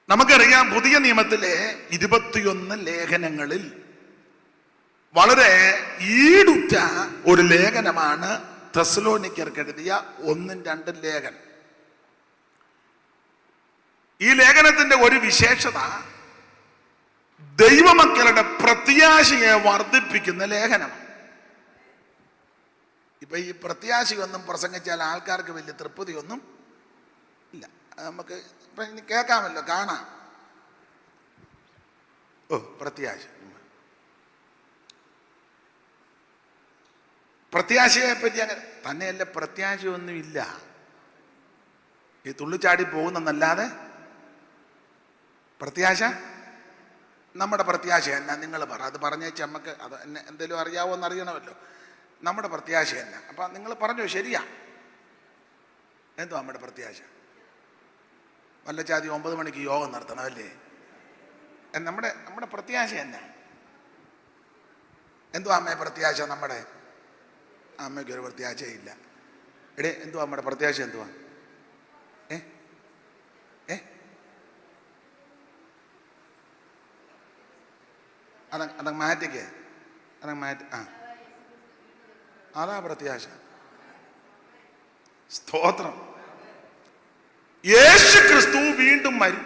നമുക്കറിയാം, പുതിയ നിയമത്തിലെ 21 ലേഖനങ്ങളിൽ വളരെ ഈടുറ്റ ഒരു ലേഖനമാണ് തെസ്സലോനിക്കർക്ക് എഴുതിയ 1-2 ലേഖനം. ഈ ലേഖനത്തിന്റെ ഒരു വിശേഷത ദൈവമക്കളുടെ പ്രത്യാശയെ വർദ്ധിപ്പിക്കുന്ന ലേഖനമാണ്. ഇപ്പൊ ഈ പ്രത്യാശയൊന്നും പ്രസംഗിച്ചാൽ ആൾക്കാർക്ക് വലിയ തൃപ്തിയൊന്നും ഇല്ല. നമുക്ക് ഇപ്പൊ ഇനി കേൾക്കാമല്ലോ, കാണാം. പ്രത്യാശ, പ്രത്യാശയെ പറ്റി അങ്ങനെ തന്നെയല്ല. പ്രത്യാശയൊന്നുമില്ല, ഈ തുള്ളിച്ചാടി പോകുന്നല്ലാതെ. പ്രത്യാശ, നമ്മുടെ പ്രത്യാശ എന്നാ? നിങ്ങൾ പറ, അത് പറഞ്ഞേച്ച് നമുക്ക് അത് എന്നെ എന്തെങ്കിലും അറിയാവോ എന്ന് അറിയണമല്ലോ. നമ്മുടെ പ്രത്യാശ എന്നാ? അപ്പം നിങ്ങൾ പറഞ്ഞോ, ശരിയാ. എന്തോ നമ്മുടെ പ്രത്യാശ? വല്ല ചാതി 9 മണിക്ക് യോഗം നടത്തണം അല്ലേ? നമ്മുടെ പ്രത്യാശ എന്നാ? എന്തോ അമ്മയെ പ്രത്യാശ? നമ്മുടെ അമ്മയ്ക്കൊരു പ്രത്യാശയില്ല. എടേ, എന്തുവാ നമ്മുടെ പ്രത്യാശ? എന്തുവാ? അതങ്ങ് മാറ്റിക്കേ, അതങ്ങ് മാറ്റി. അതാ പ്രത്യാശ. സ്തോത്രം. യേശു ക്രിസ്തു വീണ്ടും വരും.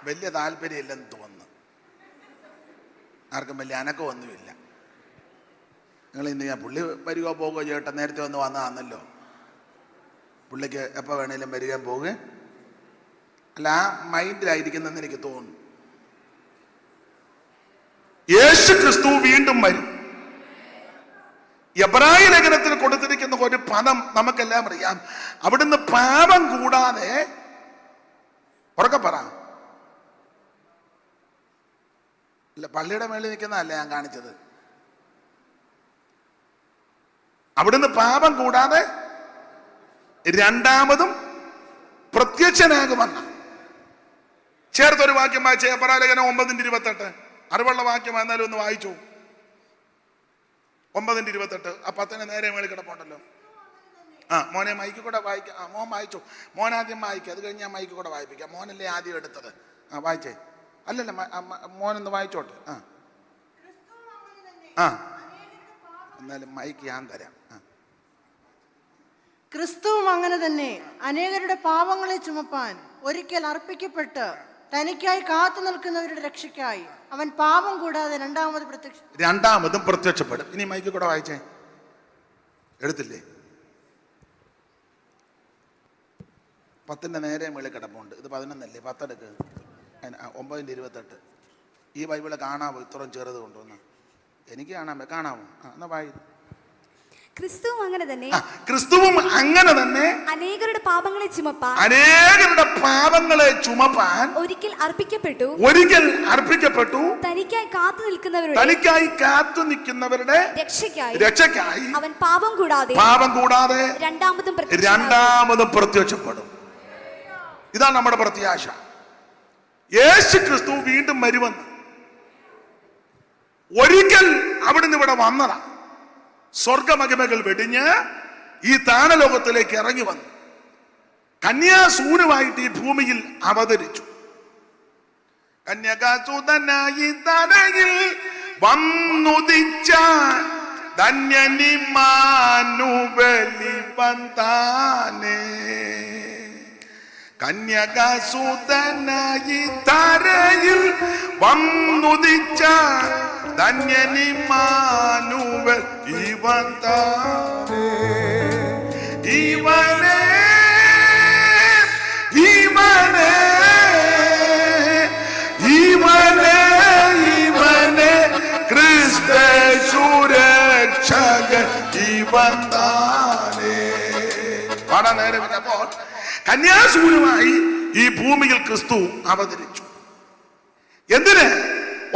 വലിയ താല്പര്യമില്ലെന്ന് തോന്നുന്നു, ആർക്കും വലിയ അനക്കമൊന്നുമില്ല. നിങ്ങൾ ഇന്ന് ഞാൻ പുള്ളി വരികയോ പോകുകയോ ചേട്ടാ, നേരത്തെ വന്നതാണല്ലോ. പുള്ളിക്ക് എപ്പോൾ വേണേലും വരികയും പോകുക അല്ല, ആ മൈൻഡിലായിരിക്കുന്നെന്ന് എനിക്ക് തോന്നുന്നു. യേശു ക്രിസ്തു വീണ്ടും വരും. എബ്രായ ലേഖനത്തിൽ കൊടുത്തിരിക്കുന്ന ഒരു പദം നമുക്കെല്ലാം അറിയാം. അവിടുന്ന് പാപം കൂടാതെ, ഉറക്കെ പറ, ഇല്ല പള്ളിയുടെ മേളിൽ നിൽക്കുന്നതല്ല ഞാൻ കാണിച്ചത്. അവിടുന്ന് പാപം കൂടാതെ രണ്ടാമതും പ്രത്യക്ഷനാകുമെന്ന ചേർത്തൊരു വാക്യം വായിച്ച എബ്രായ ലേഖനം 9:28. അറിവുള്ള വാക്യം എന്നാലും ഒന്ന് വായിച്ചു. 9:28. ആ 10 നേരെ മേളിൽ കിടപ്പുണ്ടല്ലോ. മോനെ മൈക്ക് കൂടെ വായിക്കാം. മോൻ വായിച്ചു. മോൻ ആദ്യം വായിക്കുക, അത് കഴിഞ്ഞ് ഞാൻ മൈക്ക് കൂടെ വായിപ്പിക്കാം. മോനല്ലേ ആദ്യം എടുത്തത്. വായിച്ചേ. അല്ലല്ല, മോനൊന്ന് വായിച്ചോട്ടെ. എന്നാലും മൈക്ക് ഞാൻ തരാം. ക്രിസ്തുവും അങ്ങനെ തന്നെ അനേകരുടെ പാപങ്ങളെ ചുമപ്പാൻ ഒരിക്കൽ അർപ്പിക്കപ്പെട്ട് തനിക്കായി കാത്തു നിൽക്കുന്നവരുടെ രക്ഷയ്ക്കായി അവൻ പാപം കൂടാതെ രണ്ടാമതും പ്രത്യക്ഷപ്പെടും. ഇനി മൈക്ക് കൂടെ വായിച്ചേ. എടുത്തില്ലേ? 10 നേരെ മേളിൽ കിടപ്പുണ്ട്. ഇത് 11 10 എടുക്ക്. 9:28. ഈ ബൈബിള് കാണാമോ? ഇത്രയും ചെറുത് കൊണ്ടുവന്ന് എനിക്ക് കാണാമോ? എന്നാ വായി. ക്രിസ്തുവും അങ്ങനെ തന്നെ അനേകരുടെ പാപങ്ങളെ ചുമപ്പാൻ ഒരിക്കൽ അർപ്പിക്കപ്പെട്ടു തനിക്കായി കാത്തു നിൽക്കുന്നവരുടെ രക്ഷയ്ക്കായി അവൻ പാപം കൂടാതെ രണ്ടാമതും പ്രത്യക്ഷപ്പെടും. ഇതാണ് നമ്മുടെ പ്രത്യാശ. യേശു ക്രിസ്തു വീണ്ടും വരുമെന്ന് ഒരിക്കൽ അവിടുന്ന് ഇവിടെ വന്നതാ. സ്വർഗമഹിമകൾ വെടിഞ്ഞ് ഈ താണലോകത്തിലേക്ക് ഇറങ്ങി വന്നു. കന്യാസൂനുമായിട്ട് ഈ ഭൂമിയിൽ അവതരിച്ചു. കന്യകാസുതനായി തനയിൽ വന്നുദിച്ച ധന്യനിമാനുബലി വന്താനേ. കന്യകാസുതനായി തരയിൽ വന്നുദിച്ച ധന്യനിമാനുവൽ ഇവനെ ക്രിസ്തുരക്ഷകൻ ഇവൻ താനേ. പാടാൻ നേരമില്ല. അപ്പോൾ കന്യാസൂനുമായി ഈ ഭൂമിയിൽ ക്രിസ്തു അവതരിച്ചു. എന്തിന്?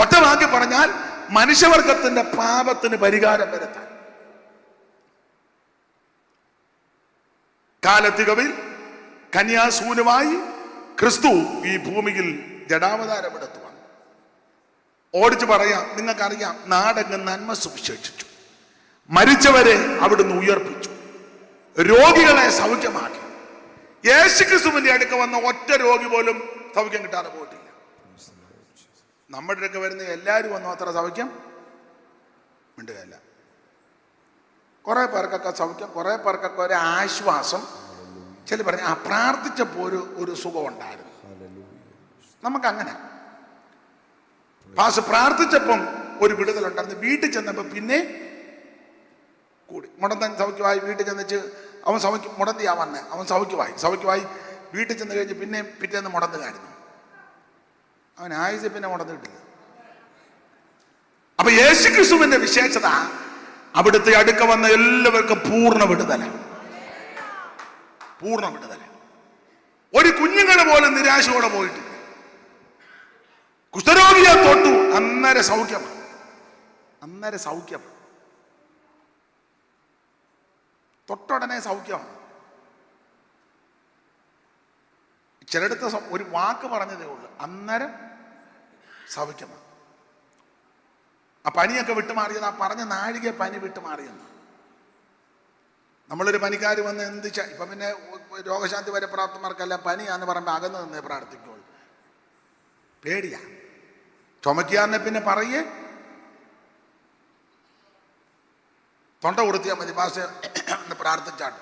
ഒറ്റവാക്കി പറഞ്ഞാൽ മനുഷ്യവർഗത്തിന്റെ പാപത്തിന് പരിഹാരം വരുത്താൻ. കാലത്തികവിൽ കന്യാസൂനുമായി ക്രിസ്തു ഈ ഭൂമിയിൽ ജഡാവതാരമെടുത്തുവാണ്. ഓടിച്ചു പറയാം, നിങ്ങൾക്കറിയാം, നാടെങ്ങും നന്മ സുവിശേഷിച്ചു. മരിച്ചവരെ അവിടുന്ന് ഉയർപ്പിച്ചു, രോഗികളെ സൗഖ്യമാക്കി, യേശുക്രിസ്തുവിന്റെ അടുക്ക വന്ന ഒറ്റ രോഗി പോലും സൗഖ്യം കിട്ടാതെ പോയിട്ടില്ല. നമ്മുടെ അടുക്ക വരുന്ന എല്ലാവരും വന്നു അത്ര സൗഖ്യം മിണ്ടുകയല്ല. കുറെ പേർക്കൊക്കെ സൗഖ്യം, കുറെ പേർക്കൊക്കെ ഒരു ആശ്വാസം. ചില പറഞ്ഞ പ്രാർത്ഥിച്ചപ്പോൾ ഒരു സുഖം ഉണ്ടായിരുന്നു. നമുക്കങ്ങനെ പ്രാർത്ഥിച്ചപ്പം ഒരു വിടുതലുണ്ടായിരുന്നു. വീട്ടിൽ ചെന്നപ്പോൾ പിന്നെ കൂടി. മുടന്തൻ സൗഖ്യമായി വീട്ടിൽ ചെന്നിച്ച് അവൻ മുടന്തിയാ വന്നെ, അവൻ സൗഖ്യമായി വീട്ടിൽ ചെന്ന് കഴിഞ്ഞ് പിന്നെ പിറ്റേന്ന് മുടന്തുകായിരുന്നു. അവൻ ആയുസ് പിന്നെ മുടന്നിട്ടില്ല. അപ്പൊ യേശുക്രിസ്തുവിന്റെ വിശേഷത അവിടുത്തെ അടുക്ക വന്ന എല്ലാവർക്കും പൂർണ്ണ വിടുതല. ഒരു കുഞ്ഞുങ്ങളെ പോലും നിരാശയോടെ പോയിട്ടില്ല. കുഷ്ഠരോഗിയെ തൊട്ടു, അന്നേരം സൗഖ്യം. തൊട്ടുടനെ സൗഖ്യമാണ്. ചിലയിടത്ത് ഒരു വാക്ക് പറഞ്ഞതേ ഉള്ളൂ, അന്നേരം സൗഖ്യമാണ്. ആ പനിയൊക്കെ വിട്ടുമാറിയത്, ആ പറഞ്ഞ നാഴിക പനി വിട്ടുമാറിയെന്ന്. നമ്മളൊരു പനിക്കാർ വന്ന് എന്ത് ഇപ്പം പിന്നെ രോഗശാന്തി വരെ പ്രാപ്തമാർക്കെല്ലാം പനിയാന്ന് പറയുമ്പോൾ അകന്ന് നിന്നേ പ്രാർത്ഥിക്കുള്ളൂ. പേടിയാ. ചുമക്കിയാറിനെ പിന്നെ പറയേ തൊണ്ട കൊടുത്തിയാൽ മതി, പാസ് എന്ന് പ്രാർത്ഥിച്ചാട്ട്.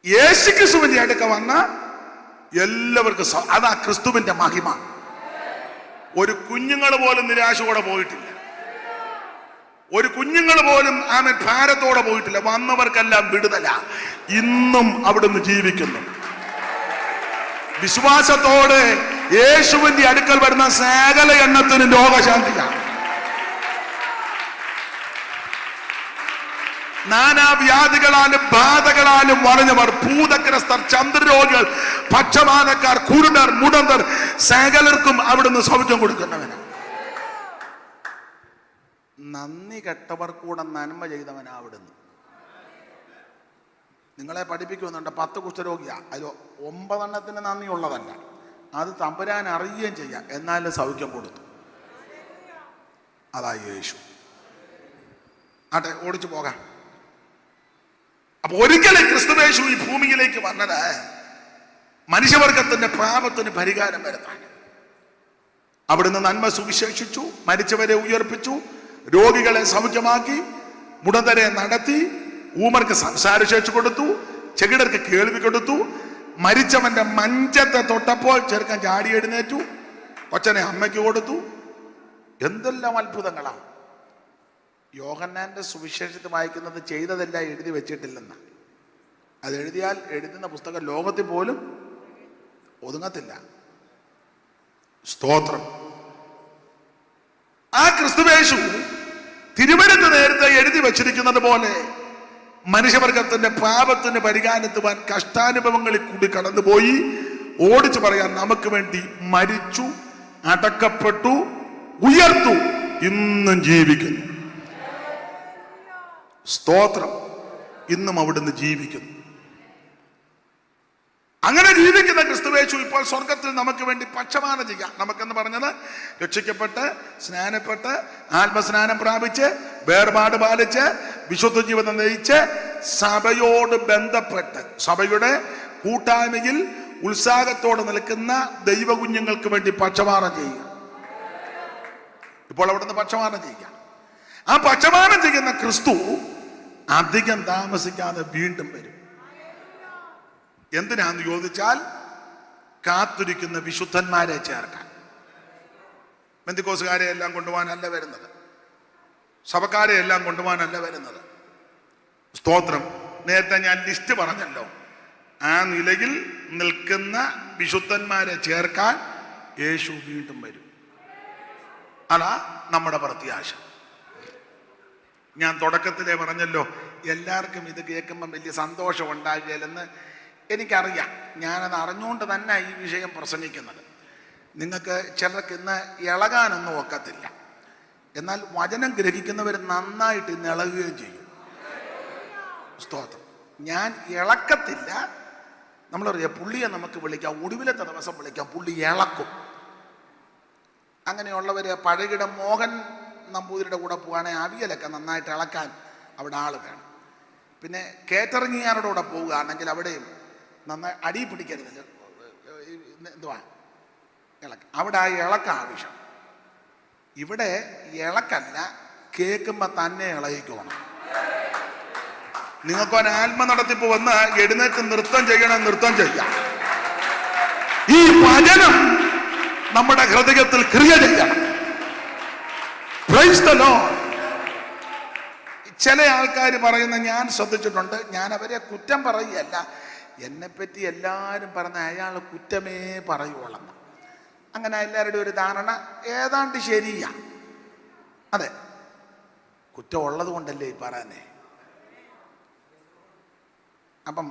യേശുക്രിസ്തുവിന്റെ അടുക്ക വന്ന എല്ലാവർക്കും അതാ ക്രിസ്തുവിന്റെ മഹിമ. ഒരു കുഞ്ഞുങ്ങൾ പോലും നിരാശയോടെ പോയിട്ടില്ല. ഒരു കുഞ്ഞുങ്ങൾ പോലും ഭാരത്തോടെ പോയിട്ടില്ല. വന്നവർക്കെല്ലാം വിടുതല. ഇന്നും അവിടുന്ന് ജീവിക്കുന്നു. വിശ്വാസത്തോടെ യേശുവിന്റെ അടുക്കൽ വരുന്ന സകല എണ്ണത്തിനും രോഗശാന്തിയാണ്. നാനാവ്യാധികളാലും ബാധകളാലും വളഞ്ഞവർ, ഭൂതഗ്രസ്തർ, ചന്ദ്രരോഗികൾ, പക്ഷപാതക്കാർ, കുരുടർ, മുടന്തർ, സകലർക്കും അവിടുന്ന് സൗഖ്യം കൊടുക്കുന്നവനാണ്. നന്ദി കെട്ടവർ കൂടെ നന്മ ചെയ്തവനാ അവിടുന്ന്. നിങ്ങളെ പഠിപ്പിക്കുന്നുണ്ട് 10 കുഷ്ഠരോഗിയാ, അതിൽ 9 എണ്ണത്തിന് നന്ദിയുള്ളതല്ല. അത് തമ്പുരാൻ അറിയുകയും ചെയ്യാം, എന്നാലും സൗഖ്യം കൊടുത്തു. അതാ യേശു. ആട്ടെ, ഓടിച്ചു പോകാം. അപ്പൊ ഒരിക്കലും ക്രിസ്തുവേശു ഈ ഭൂമിയിലേക്ക് വന്നത് മനുഷ്യവർഗത്തിന്റെ പാപത്തിന് പരിഹാരം വരുത്താൻ. അവിടുന്ന് നന്മ സുവിശേഷിച്ചു, മരിച്ചവരെ ഉയർപ്പിച്ചു, രോഗികളെ സൗഖ്യമാക്കി, മുടന്തരെ നടത്തി, ഊമർക്ക് സംസാരശേഷി കൊടുത്തു, ചെകിടർക്ക് കേൾവി കൊടുത്തു. മരിച്ചവന്റെ മഞ്ചത്തെ തൊട്ടപ്പോൾ ചെറുക്കൻ ചാടി എഴുന്നേറ്റു, കൊച്ചനെ അമ്മയ്ക്ക് കൊടുത്തു. എന്തെല്ലാം അത്ഭുതങ്ങളാ! യോഹന്നാന്റെ സുവിശേഷത്തിൽ വായിക്കുന്നത് ചെയ്തതെല്ലാം എഴുതി വെച്ചിട്ടില്ലെന്ന്. അത് എഴുതിയാൽ എഴുതുന്ന പുസ്തകം ലോകത്തിൽ പോലും ഒതുങ്ങത്തില്ല. സ്തോത്രം. ആ ക്രിസ്തുവേശു തിരുവനന്തപുരത്ത് നേരത്തെ എഴുതി വച്ചിരിക്കുന്നത് പോലെ മനുഷ്യവർഗത്തിന്റെ പാപത്തിന് പരിഹാരത്തുവാൻ കഷ്ടാനുഭവങ്ങളിൽ കൂടി കടന്നുപോയി. ഓടിച്ചു പറയാൻ, നമുക്ക് വേണ്ടി മരിച്ചു, അടക്കപ്പെട്ടു, ഉയർത്തു, ഇന്നും ജീവിക്കുന്നു. സ്തോത്രം. ഇന്നും അവിടുന്ന് ജീവിക്കുന്നു. അങ്ങനെ ജീവിക്കുന്ന ക്രിസ്തുവേശു ഇപ്പോൾ സ്വർഗത്തിൽ നമുക്ക് വേണ്ടി പക്ഷപാതം ചെയ്യാം. നമുക്കെന്ന് പറഞ്ഞത് രക്ഷിക്കപ്പെട്ട്, സ്നാനപ്പെട്ട്, ആത്മസ്നാനം പ്രാപിച്ച്, വേർപാട് പാലിച്ച്, വിശുദ്ധ ജീവിതം നയിച്ച്, സഭയോട് ബന്ധപ്പെട്ട്, സഭയുടെ കൂട്ടായ്മയിൽ ഉത്സാഹത്തോടെ നിൽക്കുന്ന ദൈവകുഞ്ഞുങ്ങൾക്ക് വേണ്ടി പക്ഷപാതം ചെയ്യുക. ഇപ്പോൾ അവിടുന്ന് പക്ഷപാതം ചെയ്യുക. ആ പക്ഷപാതം ചെയ്യുന്ന ക്രിസ്തു അധികം താമസിക്കാതെ വീണ്ടും വരും. എന്തിനാന്ന് ചോദിച്ചാൽ, കാത്തിരിക്കുന്ന വിശുദ്ധന്മാരെ ചേർക്കാൻ. പെന്തിക്കോസുകാരെ എല്ലാം കൊണ്ടുപോകാനല്ല വരുന്നത്, സഭക്കാരെ എല്ലാം കൊണ്ടുപോകാനല്ല വരുന്നത്. സ്തോത്രം. നേരത്തെ ഞാൻ ലിസ്റ്റ് പറഞ്ഞല്ലോ. ആ നിലയിൽ നിൽക്കുന്ന വിശുദ്ധന്മാരെ ചേർക്കാൻ യേശു വീണ്ടും വരും. അതാ നമ്മുടെ പ്രത്യാശ. ഞാൻ തുടക്കത്തിലേ പറഞ്ഞല്ലോ, എല്ലാവർക്കും ഇത് കേൾക്കുമ്പം വലിയ സന്തോഷം ഉണ്ടാകുകയില്ലെന്ന് എനിക്കറിയാം. ഞാനത് അറിഞ്ഞുകൊണ്ട് തന്നെ ഈ വിഷയം പ്രസംഗിക്കുന്നത്. നിങ്ങൾക്ക് ചിലർക്ക് ഇന്ന് ഇളകാനൊന്നും ഒക്കത്തില്ല. എന്നാൽ വചനം ഗ്രഹിക്കുന്നവർ നന്നായിട്ട് ഇന്ന് ഇളകുകയും ചെയ്യും. സ്തോത്രം. ഞാൻ ഇളക്കത്തില്ല. നമ്മളറിയാം, പുള്ളിയെ നമുക്ക് വിളിക്കാം, ഒടുവിലത്തെ ദിവസം വിളിക്കാം, പുള്ളി ഇളക്കും. അങ്ങനെയുള്ളവർ പഴകിട മോഹൻ നമ്പൂതിരിയുടെ കൂടെ പോവുകയാണെങ്കിൽ അവിയലൊക്കെ നന്നായിട്ട് ഇളക്കാൻ അവിടെ ആൾ വേണം. പിന്നെ കേറ്ററിങ്ങുകാരുടെ കൂടെ പോവുകയാണെങ്കിൽ അവിടെയും നന്നായി അടി പിടിക്കരുത്. എന്തുവാ അവിടെ ആ ഇളക്ക ആവശ്യം. ഇവിടെ ഇളക്കല്ല, കേൾക്കുമ്പോൾ തന്നെ ഇളകിക്കോണം. നിങ്ങൾക്കൊരു ആത്മ നടത്തിപ്പ് വന്ന് എഴുന്നേറ്റ് നൃത്തം ചെയ്യണം, നൃത്തം ചെയ്യാം. ഈ വചനം നമ്മുടെ ഹൃദയത്തിൽ ക്രിയ ചെയ്യണം. Praise the Lord. ചില ആൾക്കാർ പറയുന്ന ഞാൻ ശ്രദ്ധിച്ചിട്ടുണ്ട്, ഞാൻ അവരെ കുറ്റം പറയുകയല്ല, എന്നെപ്പറ്റി എല്ലാവരും പറഞ്ഞ അയാൾ കുറ്റമേ പറയുള്ളൂ. അങ്ങനെ എല്ലാവരുടെയും ഒരു ധാരണ ഏതാണ്ട് ശരിയാ. അതെ, കുറ്റം ഉള്ളത് കൊണ്ടല്ലേ ഈ പറയുന്നേ. അപ്പം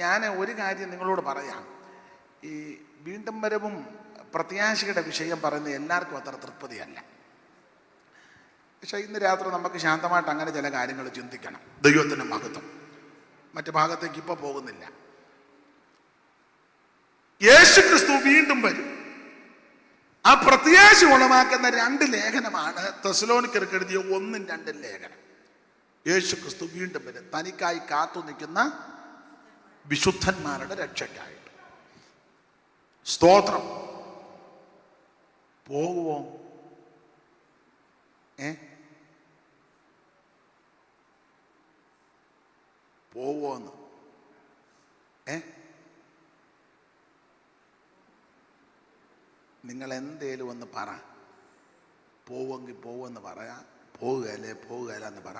ഞാൻ ഒരു കാര്യം നിങ്ങളോട് പറയാം. ഈ വീണ്ടും വരവും പ്രത്യാശയുടെ വിഷയം പറയുന്നത് എല്ലാവർക്കും അത്ര തൃപ്തിയല്ല. പക്ഷെ ഇന്ന് രാത്രി നമുക്ക് ശാന്തമായിട്ട് അങ്ങനെ ചില കാര്യങ്ങൾ ചിന്തിക്കണം. ദൈവത്തിൻ്റെ മഹത്വം. മറ്റു ഭാഗത്തേക്ക് ഇപ്പോൾ പോകുന്നില്ല. യേശു ക്രിസ്തു വീണ്ടും വരും. ആ പ്രത്യാശ ഉളവാക്കുന്ന 2 ലേഖനമാണ് തെസ്സലോനിക്കർക്ക് എഴുതിയ 1-ഉം 2-ഉം ലേഖനം. യേശു ക്രിസ്തു വീണ്ടും വരും, തനിക്കായി കാത്തു നിൽക്കുന്ന വിശുദ്ധന്മാരുടെ രക്ഷയ്ക്കായിട്ട്. സ്തോത്രം. പോകുവോ? പോവോന്ന് നിങ്ങൾ എന്തേലും ഒന്ന് പറ. പോവെങ്കിൽ പോവെന്ന് പറയാ, പോവുകയല്ലേ പോവുകയല്ല എന്ന് പറ.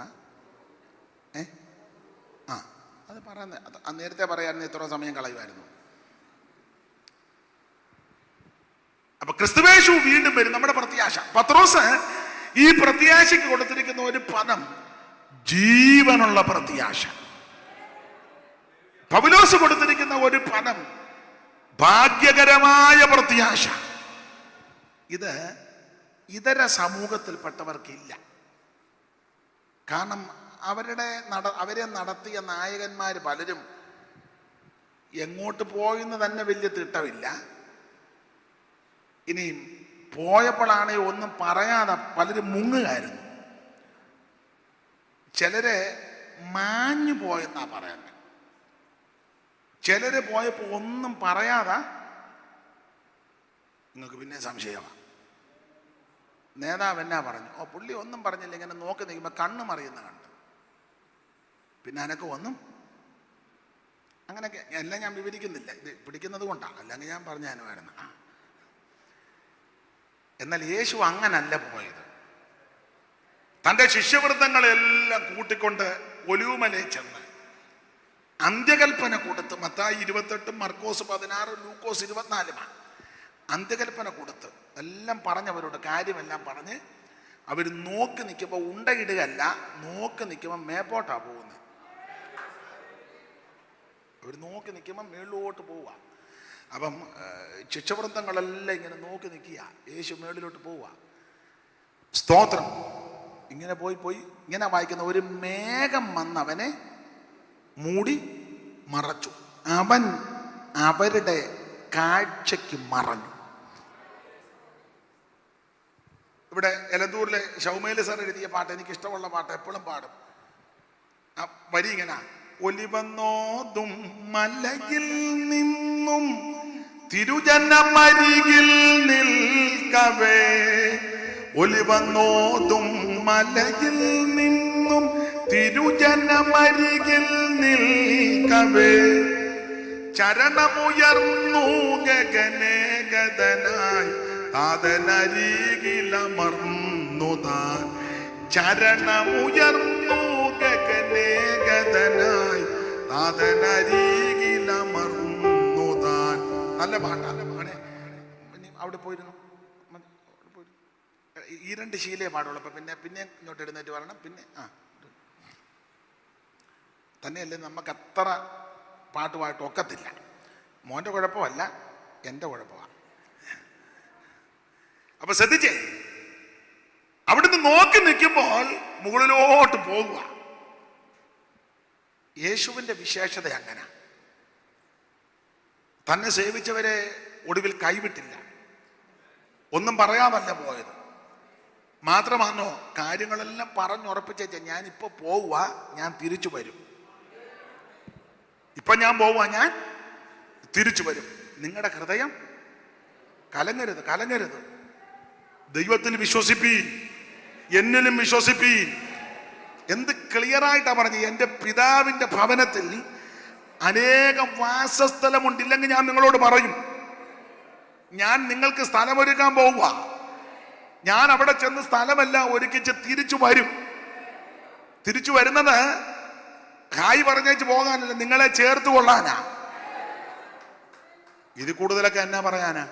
അത് പറയുന്നത് നേരത്തെ പറയാൻ ഇത്ര സമയം കളയുമായിരുന്നു. അപ്പൊ ക്രിസ്തുവേശു വീണ്ടും വരും, നമ്മുടെ പ്രത്യാശ. പത്രോസ് ഈ പ്രത്യാശയ്ക്ക് കൊടുത്തിരിക്കുന്ന ഒരു പദം ജീവനുള്ള പ്രത്യാശ. പൗലോസ് കൊടുത്തിരിക്കുന്ന ഒരു പദം ഭാഗ്യകരമായ പ്രത്യാശ. ഇത് ഇതര സമൂഹത്തിൽപ്പെട്ടവർക്കില്ല. കാരണം അവരെ നടത്തിയ നായകന്മാർ പലരും എങ്ങോട്ട് പോയെന്ന് തന്നെ വലിയ തിട്ടമില്ല. ഇനിയും പോയപ്പോഴാണ് ഒന്നും പറയാതെ പലരും മുങ്ങുകയായിരുന്നു. ചിലര് മാഞ്ഞു പോയെന്നാ പറയുന്നത്. ചിലര് പോയപ്പോൾ ഒന്നും പറയാതെ, നിങ്ങൾക്ക് പിന്നെ സംശയമാണ്. നേതാവ് എന്നാ പറഞ്ഞു? പുള്ളി ഒന്നും പറഞ്ഞില്ല. ഇങ്ങനെ നോക്കി നിൽക്കുമ്പോൾ കണ്ണ് മറിയുന്ന കണ്ട്. പിന്നെ അനക്ക് ഒന്നും അങ്ങനെയൊക്കെ എല്ലാം ഞാൻ വിവരിക്കുന്നില്ല, ഇത് പിടിക്കുന്നത് കൊണ്ടാണ്. അല്ലെങ്കിൽ ഞാൻ പറഞ്ഞാനുമായിരുന്നു. എന്നാൽ യേശു അങ്ങനല്ല പോയത്. തൻ്റെ ശിഷ്യവൃത്തങ്ങളെല്ലാം കൂട്ടിക്കൊണ്ട് ഒലിവുമലയിൽ ചെന്ന് അന്ത്യകൽപ്പന കൊടുത്ത്, മത്തായി 28, മർക്കോസ് 16, ലൂക്കോസ് 24 അന്ത്യകൽപ്പന കൊടുത്ത് എല്ലാം പറഞ്ഞവരോട് കാര്യമെല്ലാം പറഞ്ഞ് അവർ നോക്കി നിൽക്കുമ്പോൾ ഉണ്ടയിടുകയല്ല, നോക്കി നിൽക്കുമ്പോൾ മേപ്പോട്ടാ പോകുന്നത്. അവർ നോക്കി നിൽക്കുമ്പോൾ മേളിലോട്ട് പോവുക. അപ്പം ശിഷ്യവൃത്തങ്ങളെല്ലാം ഇങ്ങനെ നോക്കി നിൽക്കുക, യേശു മേളിലോട്ട് പോവുക. സ്തോത്രം. ഇങ്ങനെ പോയി ഇങ്ങനെ വായിക്കുന്ന ഒരു മേഘം വന്നവനെ മൂടി മറച്ചു, അവൻ അവരുടെ കാഴ്ചയ്ക്ക് മറഞ്ഞു. ഇവിടെ എലന്തൂരിലെ ഷൗമേല് സാർ എഴുതിയ പാട്ട്, എനിക്ക് ഇഷ്ടമുള്ള പാട്ട്, എപ്പോഴും പാടും. ആ വരി ഇങ്ങനെ: ഒലിവന്നോതും മലയിൽ നിന്നും തിരുജനമരികിൽ നിൽക്കവേ, ഒലിവന്നോതും മലയിൽ നിന്നും തിരുജനമരികിൽ നിൽക്കവേ, ചരണമുയർന്നു ഗഗനേഗതനായി താതനരികിലമർന്നു താൻ, ചരണമുയർന്നു ഗഗനേഗതനായി താതനരികിലമർന്നു താൻ. നല്ല പാട്ടാണ്. അവിടെ പോയിരുന്നു. ഈ 2 ശീലേ പാടുള്ളൂ. അപ്പം പിന്നെ ഇങ്ങോട്ട് എഴുന്നേറ്റ് പറയണം. പിന്നെ തന്നെയല്ലേ നമുക്ക് അത്ര പാട്ടുമായിട്ട് ഒക്കത്തില്ല. മോൻ്റെ കുഴപ്പമല്ല, എൻ്റെ കുഴപ്പമാണ്. അപ്പൊ ശ്രദ്ധിച്ചേ, അവിടുന്ന് നോക്കി നിൽക്കുമ്പോൾ മുകളിലോട്ട് പോകുക. യേശുവിൻ്റെ വിശേഷത അങ്ങനെ. തന്നെ സേവിച്ചവരെ ഒടുവിൽ കൈവിട്ടില്ല. ഒന്നും പറയാമല്ല പോയത്. മാത്രമാണോ കാര്യങ്ങളെല്ലാം പറഞ്ഞുറപ്പിച്ചേച്ച, ഞാനിപ്പോൾ പോവുക, ഞാൻ തിരിച്ചു വരും. ഇപ്പൊ ഞാൻ പോവാ, ഞാൻ തിരിച്ചു വരും. നിങ്ങളുടെ ഹൃദയം കലങ്ങരുത്, കലങ്ങരുത്. ദൈവത്തിൽ വിശ്വസിപ്പീൻ, എന്നിലും വിശ്വസിപ്പീൻ. എന്ത് ക്ലിയറായിട്ടാ പറഞ്ഞ, എൻ്റെ പിതാവിൻ്റെ ഭവനത്തിൽ അനേകം വാസസ്ഥലമുണ്ട്. ഇല്ലെങ്കിൽ ഞാൻ നിങ്ങളോട് പറയും, ഞാൻ നിങ്ങൾക്ക് സ്ഥലമൊരുക്കാൻ പോവുക. ഞാൻ അവിടെ ചെന്ന് സ്ഥലമെല്ലാം ഒരുക്കിച്ച് തിരിച്ചു വരും. തിരിച്ചു വരുന്നത് ഹായ് പറഞ്ഞേച്ച് പോകാനല്ല, നിങ്ങളെ ചേർത്ത് കൊള്ളാനാ. ഇത് കൂടുതലൊക്കെ എന്നാ പറയാനാ?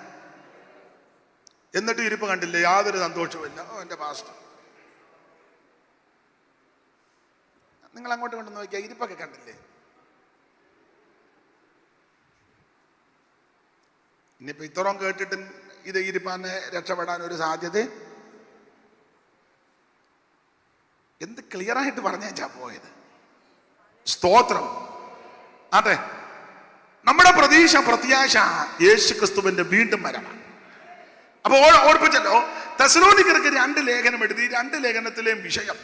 എന്നിട്ട് ഇരിപ്പ് കണ്ടില്ലേ, യാതൊരു സന്തോഷവുമില്ല. ഓ എൻ്റെ പാസ്റ്റർ, നിങ്ങൾ അങ്ങോട്ട് കൊണ്ട് നോക്കിയാൽ ഇരിപ്പൊക്കെ കണ്ടില്ലേ? ഇനിയിപ്പോ ഇത്രയും കേട്ടിട്ടും ഇത് ഇരിപ്പാന്ന് രക്ഷപ്പെടാൻ ഒരു സാധ്യത? എന്ത് ക്ലിയറായിട്ട് പറഞ്ഞേച്ചാ പോയത്. സ്തോത്രം. അതെ, നമ്മുടെ പ്രത്യാശ യേശു ക്രിസ്തുവിന്റെ വീണ്ടും വരവാണ്. അപ്പൊ ഓർപ്പിച്ചല്ലോ, തെസ്സലോനിക്കർക്ക് 2 ലേഖനം എഴുതി. 2 ലേഖനത്തിലെയും വിഷയം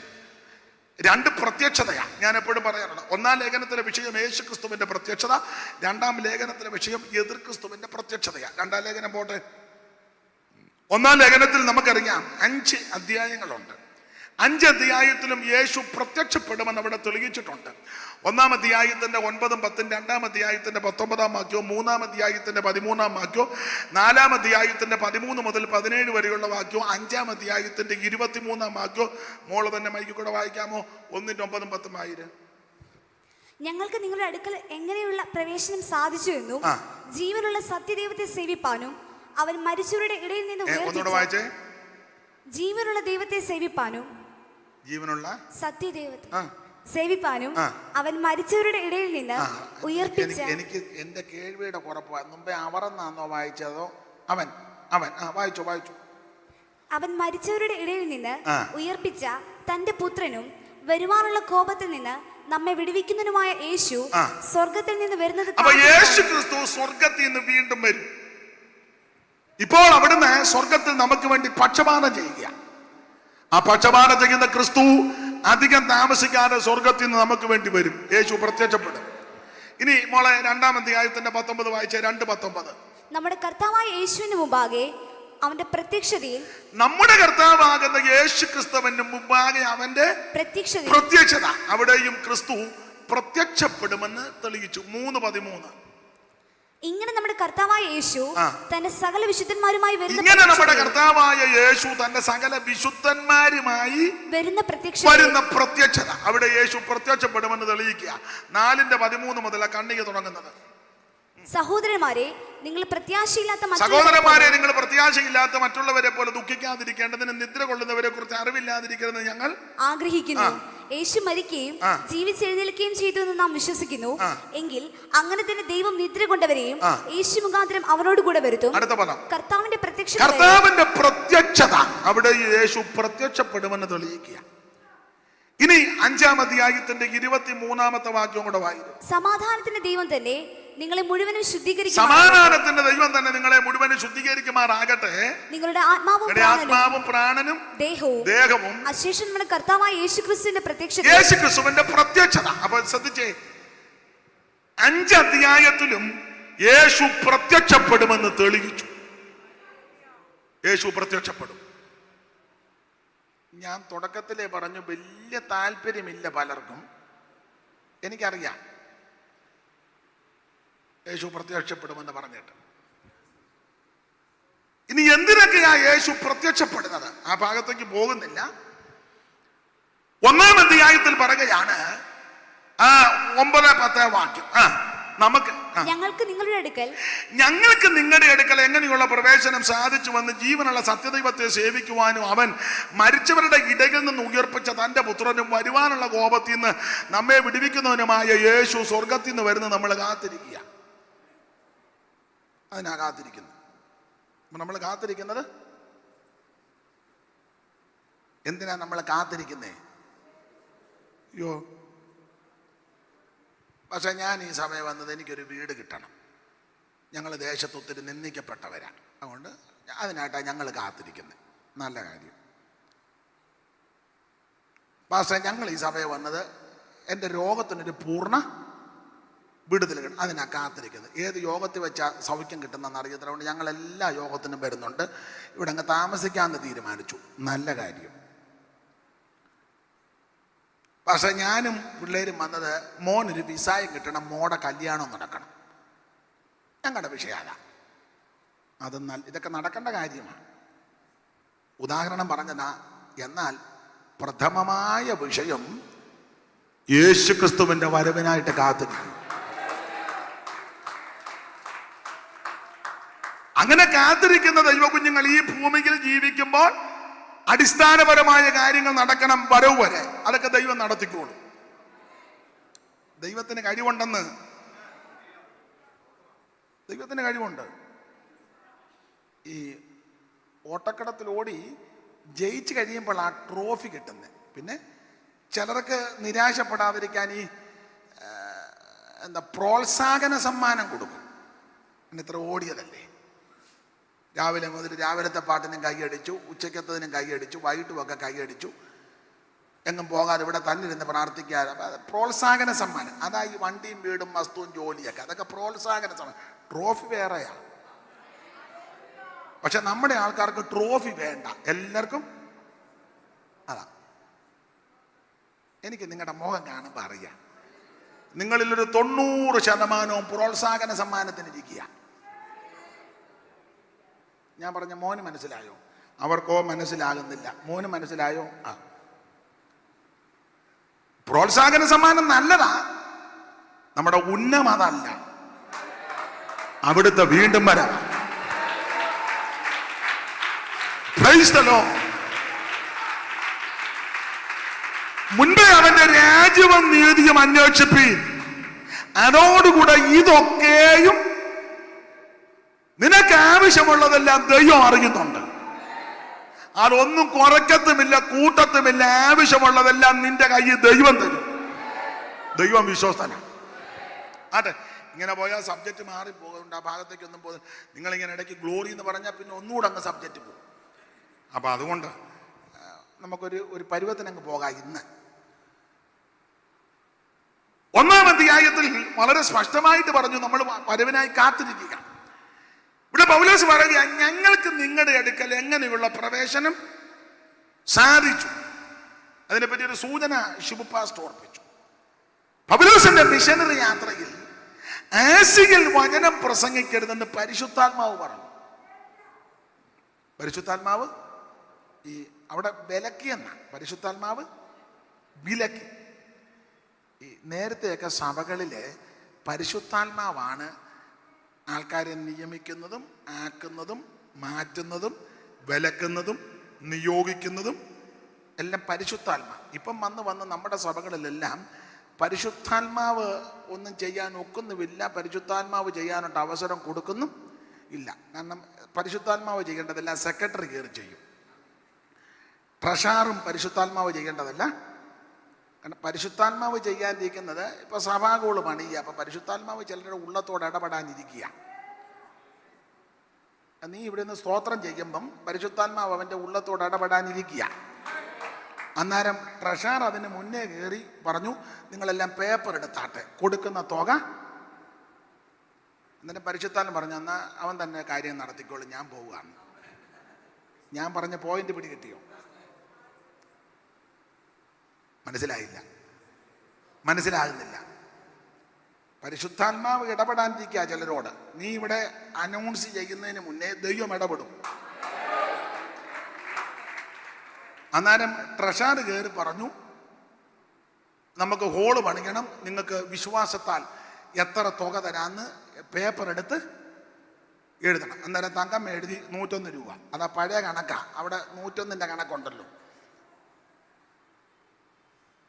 2 പ്രത്യക്ഷതയാണ്. ഞാൻ എപ്പോഴും പറയാറുണ്ട്, 1-ാം ലേഖനത്തിലെ വിഷയം യേശു ക്രിസ്തുവിന്റെ പ്രത്യക്ഷത, 2-ാം ലേഖനത്തിലെ വിഷയം എതിർ ക്രിസ്തുവിന്റെ പ്രത്യക്ഷതയാണ്. 2-ാം ലേഖനം പോട്ടെ. 1-ാം ലേഖനത്തിൽ നമുക്കറിയാം 5 അധ്യായങ്ങളുണ്ട്. 5 അധ്യായത്തിലും യേശു പ്രത്യക്ഷപ്പെടുമെന്ന് അവിടെ തെളിയിച്ചിട്ടുണ്ട്. 1-ാം അധ്യായത്തിന്റെ 9-ഉം 10-ഉം, 2-ാം അധ്യായത്തിന്റെ 19-ാം വാക്യവും, 3-ാം അധ്യായത്തിന്റെ 13-ാം വാക്യവും, 4-ാം അധ്യായത്തിന്റെ 13 മുതൽ 17 വരെയുള്ള വാക്യവും, 5-ാം അധ്യായത്തിന്റെ 23-ാം വാക്യവും. മോള് തന്നെ മൈക്കിൽ കൂടെ വായിക്കാമോ? 1-9-ഉം 10-ഉം ആയിരം. ഞങ്ങൾക്ക് നിങ്ങളുടെ അടുക്കൽ എങ്ങനെയുള്ള പ്രവേശനം സാധിച്ചു എന്നും ജീവനുള്ള സത്യദൈവത്തെ സേവിപ്പാനും അവൻ മരിച്ചവരുടെ ഇടയിൽ നിന്ന് വായിച്ചേ. ജീവനുള്ള ദൈവത്തെ സേവിപ്പാനും, ജീവനുള്ള സത്യദൈവത്തെ സേവിപ്പാനും അവൻ മരിച്ചവരുടെ ഇടയിൽ നിന്ന് ഉയർപ്പിച്ച. എനിക്ക് എന്റെ കേൾവിയുടെ കുറപ്പാ. മുമ്പേ അവരെന്നാന്നോ വായിച്ചതോ? അവൻ വായിച്ചു. അവൻ മരിച്ചവരുടെ ഇടയിൽ നിന്ന് ഉയർപ്പിച്ച തന്റെ പുത്രനും വരുവാനുള്ള കോപത്തിൽ നിന്ന് നമ്മെ വിടുവിക്കുന്നതിനുമായ യേശു സ്വർഗത്തിൽ നിന്ന് വരുന്നത്. യേശു ക്രിസ്തു സ്വർഗത്തിൽ നിന്ന് വീണ്ടും വരും. ഇപ്പോൾ അവിടുന്ന് സ്വർഗത്തിൽ നമുക്ക് വേണ്ടി പക്ഷപാതം ചെയ്യുക. ആ പക്ഷപാതം ചെയ്യുന്ന ക്രിസ്തു അധികം താമസിക്കാതെ സ്വർഗത്തിൽ നിന്ന് നമുക്ക് വേണ്ടി വരും. യേശു പ്രത്യക്ഷപ്പെടും. ഇനി മോളെ 2-ാം അധ്യായത്തിന്റെ 19 വായിച്ചേ. 2:19. നമ്മുടെ കർത്താവായ യേശുവിന് മുമ്പാകെ അവന്റെ പ്രത്യക്ഷതയിൽ, നമ്മുടെ കർത്താവാകുന്ന യേശു ക്രിസ്തുവിന് മുമ്പാകെ അവന്റെ പ്രത്യക്ഷത, അവിടെയും ക്രിസ്തു പ്രത്യക്ഷപ്പെടുമെന്ന് തെളിയിച്ചു. 3:13. ഇങ്ങനെ നമ്മുടെ കർത്താവായ യേശു തന്റെ സകല വിശുദ്ധന്മാരുമായി വരുന്ന പ്രത്യക്ഷത, അവിടെ യേശു പ്രത്യക്ഷപ്പെടുമെന്ന് തെളിയിക്കുക. 4:13 മുതൽ കണ്ണിക തുടങ്ങുന്നത്. സഹോദരന്മാരെ, നിങ്ങൾ പ്രത്യാശയില്ലാത്ത മറ്റുള്ളവരെ പോലെ ദുഃഖിക്കാതിരിക്കേണ്ടതിന് നിദ്ര കൊള്ളുന്നവരെ കുറിച്ച് അറിവില്ലാതിരിക്കുന്നത് ഞങ്ങൾ ആഗ്രഹിക്കുന്നു. യേശു മരിക്കുകയും ജീവിച്ചെഴുന്നേൽക്കുകയും ചെയ്തു എന്ന് നാം വിശ്വസിക്കുന്നു. എങ്കിൽ അങ്ങനെ തന്നെ ദൈവം നിദ്ര കൊണ്ടവരെയും യേശു മുഖാന്തരം അവനോട് കൂടെ വരുത്തും. കർത്താവിന്റെ പ്രത്യക്ഷത, അവിടെ യേശു പ്രത്യക്ഷപ്പെടുമെന്ന് തെളിയിക്കുക. ഇനി 5-ാം അധ്യായത്തിന്റെ 23-ാമത്തെ വാക്യം കൂടെ വായിക്കും. സമാധാനത്തിന്റെ ദൈവം തന്നെ നിങ്ങളെ മുഴുവനും ശുദ്ധീകരിക്കുമാറാകട്ടെ. നിങ്ങളുടെ ആത്മാവും പ്രാണനും ദേഹവും അശേഷം നമ്മുടെ കർത്താവായ യേശുക്രിസ്തുവിന്റെ പ്രത്യക്ഷത. അപ്പൊ ശ്രദ്ധിച്ചേ, 5 അധ്യായത്തിലും യേശു പ്രത്യക്ഷപ്പെടുമെന്ന് തെളിയിച്ചു. യേശു പ്രത്യക്ഷപ്പെടും. ഞാൻ തുടക്കത്തിലേ പറഞ്ഞു, വലിയ താല്പര്യമില്ല പലർക്കും, എനിക്കറിയാം യേശു പ്രത്യക്ഷപ്പെടുമെന്ന് പറഞ്ഞിട്ട്. ഇനി എന്തിനൊക്കെയാ യേശു പ്രത്യക്ഷപ്പെടുന്നത്? ആ ഭാഗത്തേക്ക് പോകുന്നില്ല. 1-ാം അധ്യായത്തിൽ പറയുകയാണ്, 9-10 വാക്യം. ഞങ്ങൾക്ക് നിങ്ങളുടെ അടുക്കൽ എങ്ങനെയുള്ള പ്രവേശനം സാധിച്ചുവെന്ന് ജീവനുള്ള സത്യദൈവത്തെ സേവിക്കുവാനും അവൻ മരിച്ചവരുടെ ഇടയിൽ നിന്ന് ഉയർപ്പിച്ച തന്റെ പുത്രനും വരുവാനുള്ള കോപത്തിൽ നിന്ന് നമ്മെ വിടുവിക്കുന്നവനുമായ യേശു സ്വർഗത്തിൽ നിന്ന് വരുന്ന നമ്മൾ കാത്തിരിക്കുക. അതിനാ കാത്തിരിക്കുന്നത്. നമ്മൾ കാത്തിരിക്കുന്നത് എന്തിനാ? നമ്മൾ കാത്തിരിക്കുന്നേ. അയ്യോ, പക്ഷെ ഞാൻ ഈ സമയം വന്നത് എനിക്കൊരു വീട് കിട്ടണം. ഞങ്ങൾ ദേശത്ത് ഒത്തിരി നിന്ദിക്കപ്പെട്ടവരാണ്, അതുകൊണ്ട് അതിനായിട്ടാണ് ഞങ്ങൾ കാത്തിരിക്കുന്നത്. നല്ല കാര്യം. പക്ഷേ ഞങ്ങൾ ഈ സമയം വന്നത് എൻ്റെ രോഗത്തിനൊരു പൂർണ്ണ വിടുതൽ കിട്ടും. അതിനാ കാത്തിരിക്കുന്നത്. ഏത് യോഗത്തിൽ വെച്ചാൽ സൗഖ്യം കിട്ടുന്നതെന്ന് അറിയത്തില്ല. ഞങ്ങൾ എല്ലാ യോഗത്തിനും വരുന്നുണ്ട്. ഇവിടെ അങ്ങ് താമസിക്കാമെന്ന് തീരുമാനിച്ചു. നല്ല കാര്യം. പക്ഷെ ഞാനും പിള്ളേരും വന്നത് മോനൊരു വിസായം കിട്ടണം, മോടെ കല്യാണം നടക്കണം. ഞങ്ങളുടെ വിഷയം അതാ. അത് ഇതൊക്കെ നടക്കേണ്ട കാര്യമാണ്. ഉദാഹരണം പറഞ്ഞതാ. എന്നാൽ പ്രഥമമായ വിഷയം യേശുക്രിസ്തുവിന്റെ വരവിനായിട്ട് കാത്തിരിക്കും. അങ്ങനെ കാത്തിരിക്കുന്ന ദൈവകുഞ്ഞുങ്ങൾ ഈ ഭൂമിയിൽ ജീവിക്കുമ്പോൾ അടിസ്ഥാനപരമായ കാര്യങ്ങൾ നടക്കണം. വരവ് വരെ അതൊക്കെ ദൈവം നടത്തിക്കോളും. ദൈവത്തിന് കഴിവുണ്ടെന്ന്. ദൈവത്തിന് കഴിവുണ്ട്. ഈ ഓട്ടക്കടത്തിൽ ഓടി ജയിച്ച് കഴിയുമ്പോൾ ആ ട്രോഫി കിട്ടുന്നത്. പിന്നെ ചിലർക്ക് നിരാശപ്പെടാതിരിക്കാൻ ഈ പ്രോത്സാഹന സമ്മാനം കൊടുക്കും. ഇത്ര ഓടിയതല്ലേ, രാവിലെ മുതൽ രാവിലത്തെ പാട്ടിനും കൈയടിച്ചു, ഉച്ചക്കത്തതിനും കൈയടിച്ചു, വൈകിട്ടുമൊക്കെ കൈയടിച്ചു, എങ്ങും പോകാതെ ഇവിടെ തന്നെ ഇരുന്ന് പ്രാർത്ഥിക്കാതെ. പ്രോത്സാഹന സമ്മാനം. അതാ ഈ വണ്ടിയും വീടും വസ്തുവും ജോലിയൊക്കെ. അതൊക്കെ പ്രോത്സാഹന സമ്മാനം. ട്രോഫി വേറെയാണ്. പക്ഷെ നമ്മുടെ ആൾക്കാർക്ക് ട്രോഫി വേണ്ട. എല്ലാവർക്കും അതാ. എനിക്ക് നിങ്ങളുടെ മുഖം കാണുമ്പോൾ അറിയാം, നിങ്ങളിലൊരു 90% പ്രോത്സാഹന സമ്മാനത്തിനിരിക്കുക. ഞാൻ പറഞ്ഞ മോന് മനസ്സിലായോ? അവർക്കോ മനസ്സിലാകുന്നില്ല. മോന് മനസ്സിലായോ? ആ, പ്രോത്സാഹന സമ്മാനം നല്ലതാ. നമ്മുടെ ഉന്നം അതല്ല, അവിടുത്തെ വീണ്ടും വരാം. മുൻപേ അവന്റെ രാജ്യവും നീതിയും അന്വേഷിപ്പീൻ, അതോടുകൂടെ ഇതൊക്കെയും നിനക്ക് ആവശ്യമുള്ളതെല്ലാം ദൈവം അറിയുന്നുണ്ട്. അതൊന്നും കുറയ്ക്കത്തുമില്ല, കൂട്ടത്തുമില്ല. ആവശ്യമുള്ളതെല്ലാം നിന്റെ കയ്യിൽ ദൈവം തരും. ദൈവം വിശ്വസ്തനാണ്. ആട്ടെ, ഇങ്ങനെ പോയാൽ സബ്ജക്റ്റ് മാറിപ്പോകുന്നുണ്ട്. ആ ഭാഗത്തേക്കൊന്നും പോകും. നിങ്ങളിങ്ങനെ ഇടയ്ക്ക് ഗ്ലോറി എന്ന് പറഞ്ഞാൽ പിന്നെ ഒന്നുകൂടെ അങ്ങ് സബ്ജക്റ്റ് പോകും. അപ്പം അതുകൊണ്ട് നമുക്കൊരു പരുവത്തിനങ്ങ് പോകാം. ഇന്ന് 1-ാം അധ്യായത്തിൽ വളരെ സ്പഷ്ടമായിട്ട് പറഞ്ഞു നമ്മൾ വരവിനായി കാത്തിരിക്കുക. ഇവിടെ പൗലോസ് പറയുക, ഞങ്ങൾക്ക് നിങ്ങളുടെ അടുക്കൽ എങ്ങനെയുള്ള പ്രവേശനം സാധിച്ചു. അതിനെപ്പറ്റി ഒരു സൂചന ശുഭപാസ്റ്റ് ഓർപ്പിച്ചു. പൗലോസിന്റെ മിഷനറി യാത്രയിൽ ആസിയിൽ വചനം പ്രസംഗിക്കരുതെന്ന് പരിശുദ്ധാത്മാവ് പറഞ്ഞു. പരിശുദ്ധാത്മാവ് ഈ അവിടെ വിലക്കിയെന്ന പരിശുദ്ധാത്മാവ് വിലക്കി. ഈ നേരത്തെയൊക്കെ സഭകളിലെ പരിശുദ്ധാത്മാവാണ് ആൾക്കാരെ നിയമിക്കുന്നതും ആക്കുന്നതും മാറ്റുന്നതും വിലക്കുന്നതും നിയോഗിക്കുന്നതും എല്ലാം പരിശുദ്ധാത്മാവ്. ഇപ്പം വന്ന് നമ്മുടെ സഭകളിലെല്ലാം പരിശുദ്ധാത്മാവ് ഒന്നും ചെയ്യാൻ ഒക്കുന്നുമില്ല. പരിശുദ്ധാത്മാവ് ചെയ്യാനായിട്ട് അവസരം കൊടുക്കുന്നു ഇല്ല. കാരണം പരിശുദ്ധാത്മാവ് ചെയ്യേണ്ടതെല്ലാം സെക്രട്ടറി കയറി ചെയ്യും. ട്രഷാറും പരിശുദ്ധാത്മാവ് ചെയ്യേണ്ടതല്ല. കാരണം പരിശുദ്ധാത്മാവ് ചെയ്യാനിരിക്കുന്നത് ഇപ്പൊ സഭാഗോള് പണിയുക. അപ്പൊ പരിശുദ്ധാത്മാവ് ചിലരുടെ ഉള്ളത്തോട് ഇടപെടാനിരിക്കുക. നീ ഇവിടെ നിന്ന് സ്തോത്രം ചെയ്യുമ്പം പരിശുദ്ധാത്മാവ് അവന്റെ ഉള്ളത്തോട് ഇടപെടാനിരിക്കുക. അന്നേരം ട്രഷാർ അതിന് മുന്നേ കയറി പറഞ്ഞു, നിങ്ങളെല്ലാം പേപ്പർ എടുത്താട്ടെ, കൊടുക്കുന്ന തുക. എന്നിട്ട് പരിശുദ്ധാത്മാവ് പറഞ്ഞു, എന്നാൽ അവൻ തന്നെ കാര്യം നടത്തിക്കോളും, ഞാൻ പോവുകയാണ്. ഞാൻ പറഞ്ഞ പോയിന്റ് പിടി കിട്ടിയോ? മനസ്സിലായില്ല, മനസ്സിലാകുന്നില്ല. പരിശുദ്ധാത്മാവ് ഇടപെടാനിരിക്കുക ചിലരോട്. നീ ഇവിടെ അനൗൺസ് ചെയ്യുന്നതിന് മുന്നേ ദൈവം ഇടപെടും. അന്നേരം ട്രഷാർ കയറി പറഞ്ഞു, നമുക്ക് ഹോള് പണിയണം, നിങ്ങൾക്ക് വിശ്വാസത്താൽ എത്ര തുക തരാന്ന് പേപ്പർ എടുത്ത് എഴുതണം. അന്നേരം തങ്കം എഴുതി 101 രൂപ. അതാ പഴയ കണക്കാ. അവിടെ 101ന്റെ കണക്കുണ്ടല്ലോ.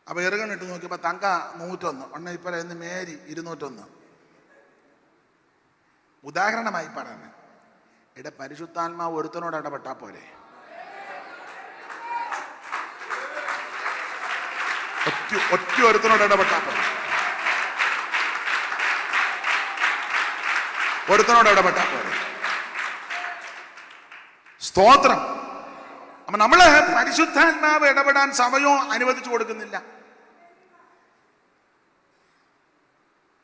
അപ്പൊ ഇറുകണിട്ട് നോക്കിയപ്പോ തങ്ക 101. ഇപ്പൊ ഇന്ന് മേരി 201. ഉദാഹരണമായി പറയുന്നത്. ഇവിടെ പരിശുദ്ധാത്മാവ് ഒരുത്തനോട് ഇടപെട്ടാ പോരെ? ഒറ്റ ഒരുത്തനോട് ഇടപെട്ടാ പോലെ. ഒരുത്തനോട് ഇടപെട്ടാ പോലെ. സ്തോത്രം. അപ്പൊ നമ്മള് പരിശുദ്ധാത്മാവ് ഇടപെടാൻ സമയവും അനുവദിച്ചു കൊടുക്കുന്നില്ല.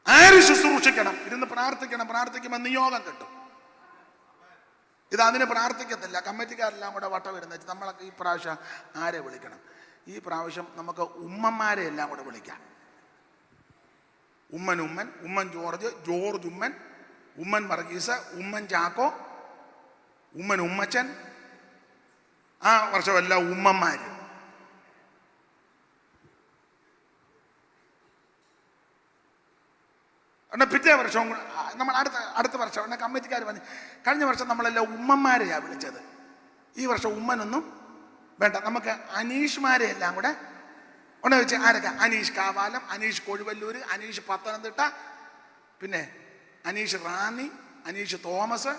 ആര് ശുശ്രൂഷ സൂക്ഷിക്കണം, ഇരുന്ന് പ്രാർത്ഥിക്കണം. പ്രാർത്ഥിക്കുമ്പോൾ നിയോഗം കിട്ടും. ഇത് അതിന് പ്രാർത്ഥിക്കത്തില്ല. കമ്മിറ്റിക്കാരെല്ലാം കൂടെ വട്ടം വരുന്ന നമ്മളൊക്കെ ഈ പ്രാവശ്യം ആരെ വിളിക്കണം? ഈ പ്രാവശ്യം നമുക്ക് ഉമ്മന്മാരെ എല്ലാം കൂടെ വിളിക്കാം. Oommen George, George Oommen Varghese, Oommen Chacko, Ummachan. ആ വർഷമെല്ലാം ഉമ്മന്മാര്. പിറ്റേ വർഷവും നമ്മൾ അടുത്ത വർഷം കമ്മിറ്റിക്കാർ വന്ന് കഴിഞ്ഞ വർഷം നമ്മളെല്ലാം ഉമ്മന്മാരെയാണ് വിളിച്ചത്. ഈ വർഷം ഉമ്മനൊന്നും വേണ്ട, നമുക്ക് അനീഷ്മാരെ എല്ലാം കൂടെ ഒന്ന് വെച്ച്. ആരൊക്കെ? അനീഷ് കാവാലം, അനീഷ് കൊഴുവല്ലൂർ, അനീഷ് പത്തനംതിട്ട, പിന്നെ അനീഷ് റാന്നി, അനീഷ് തോമസ്,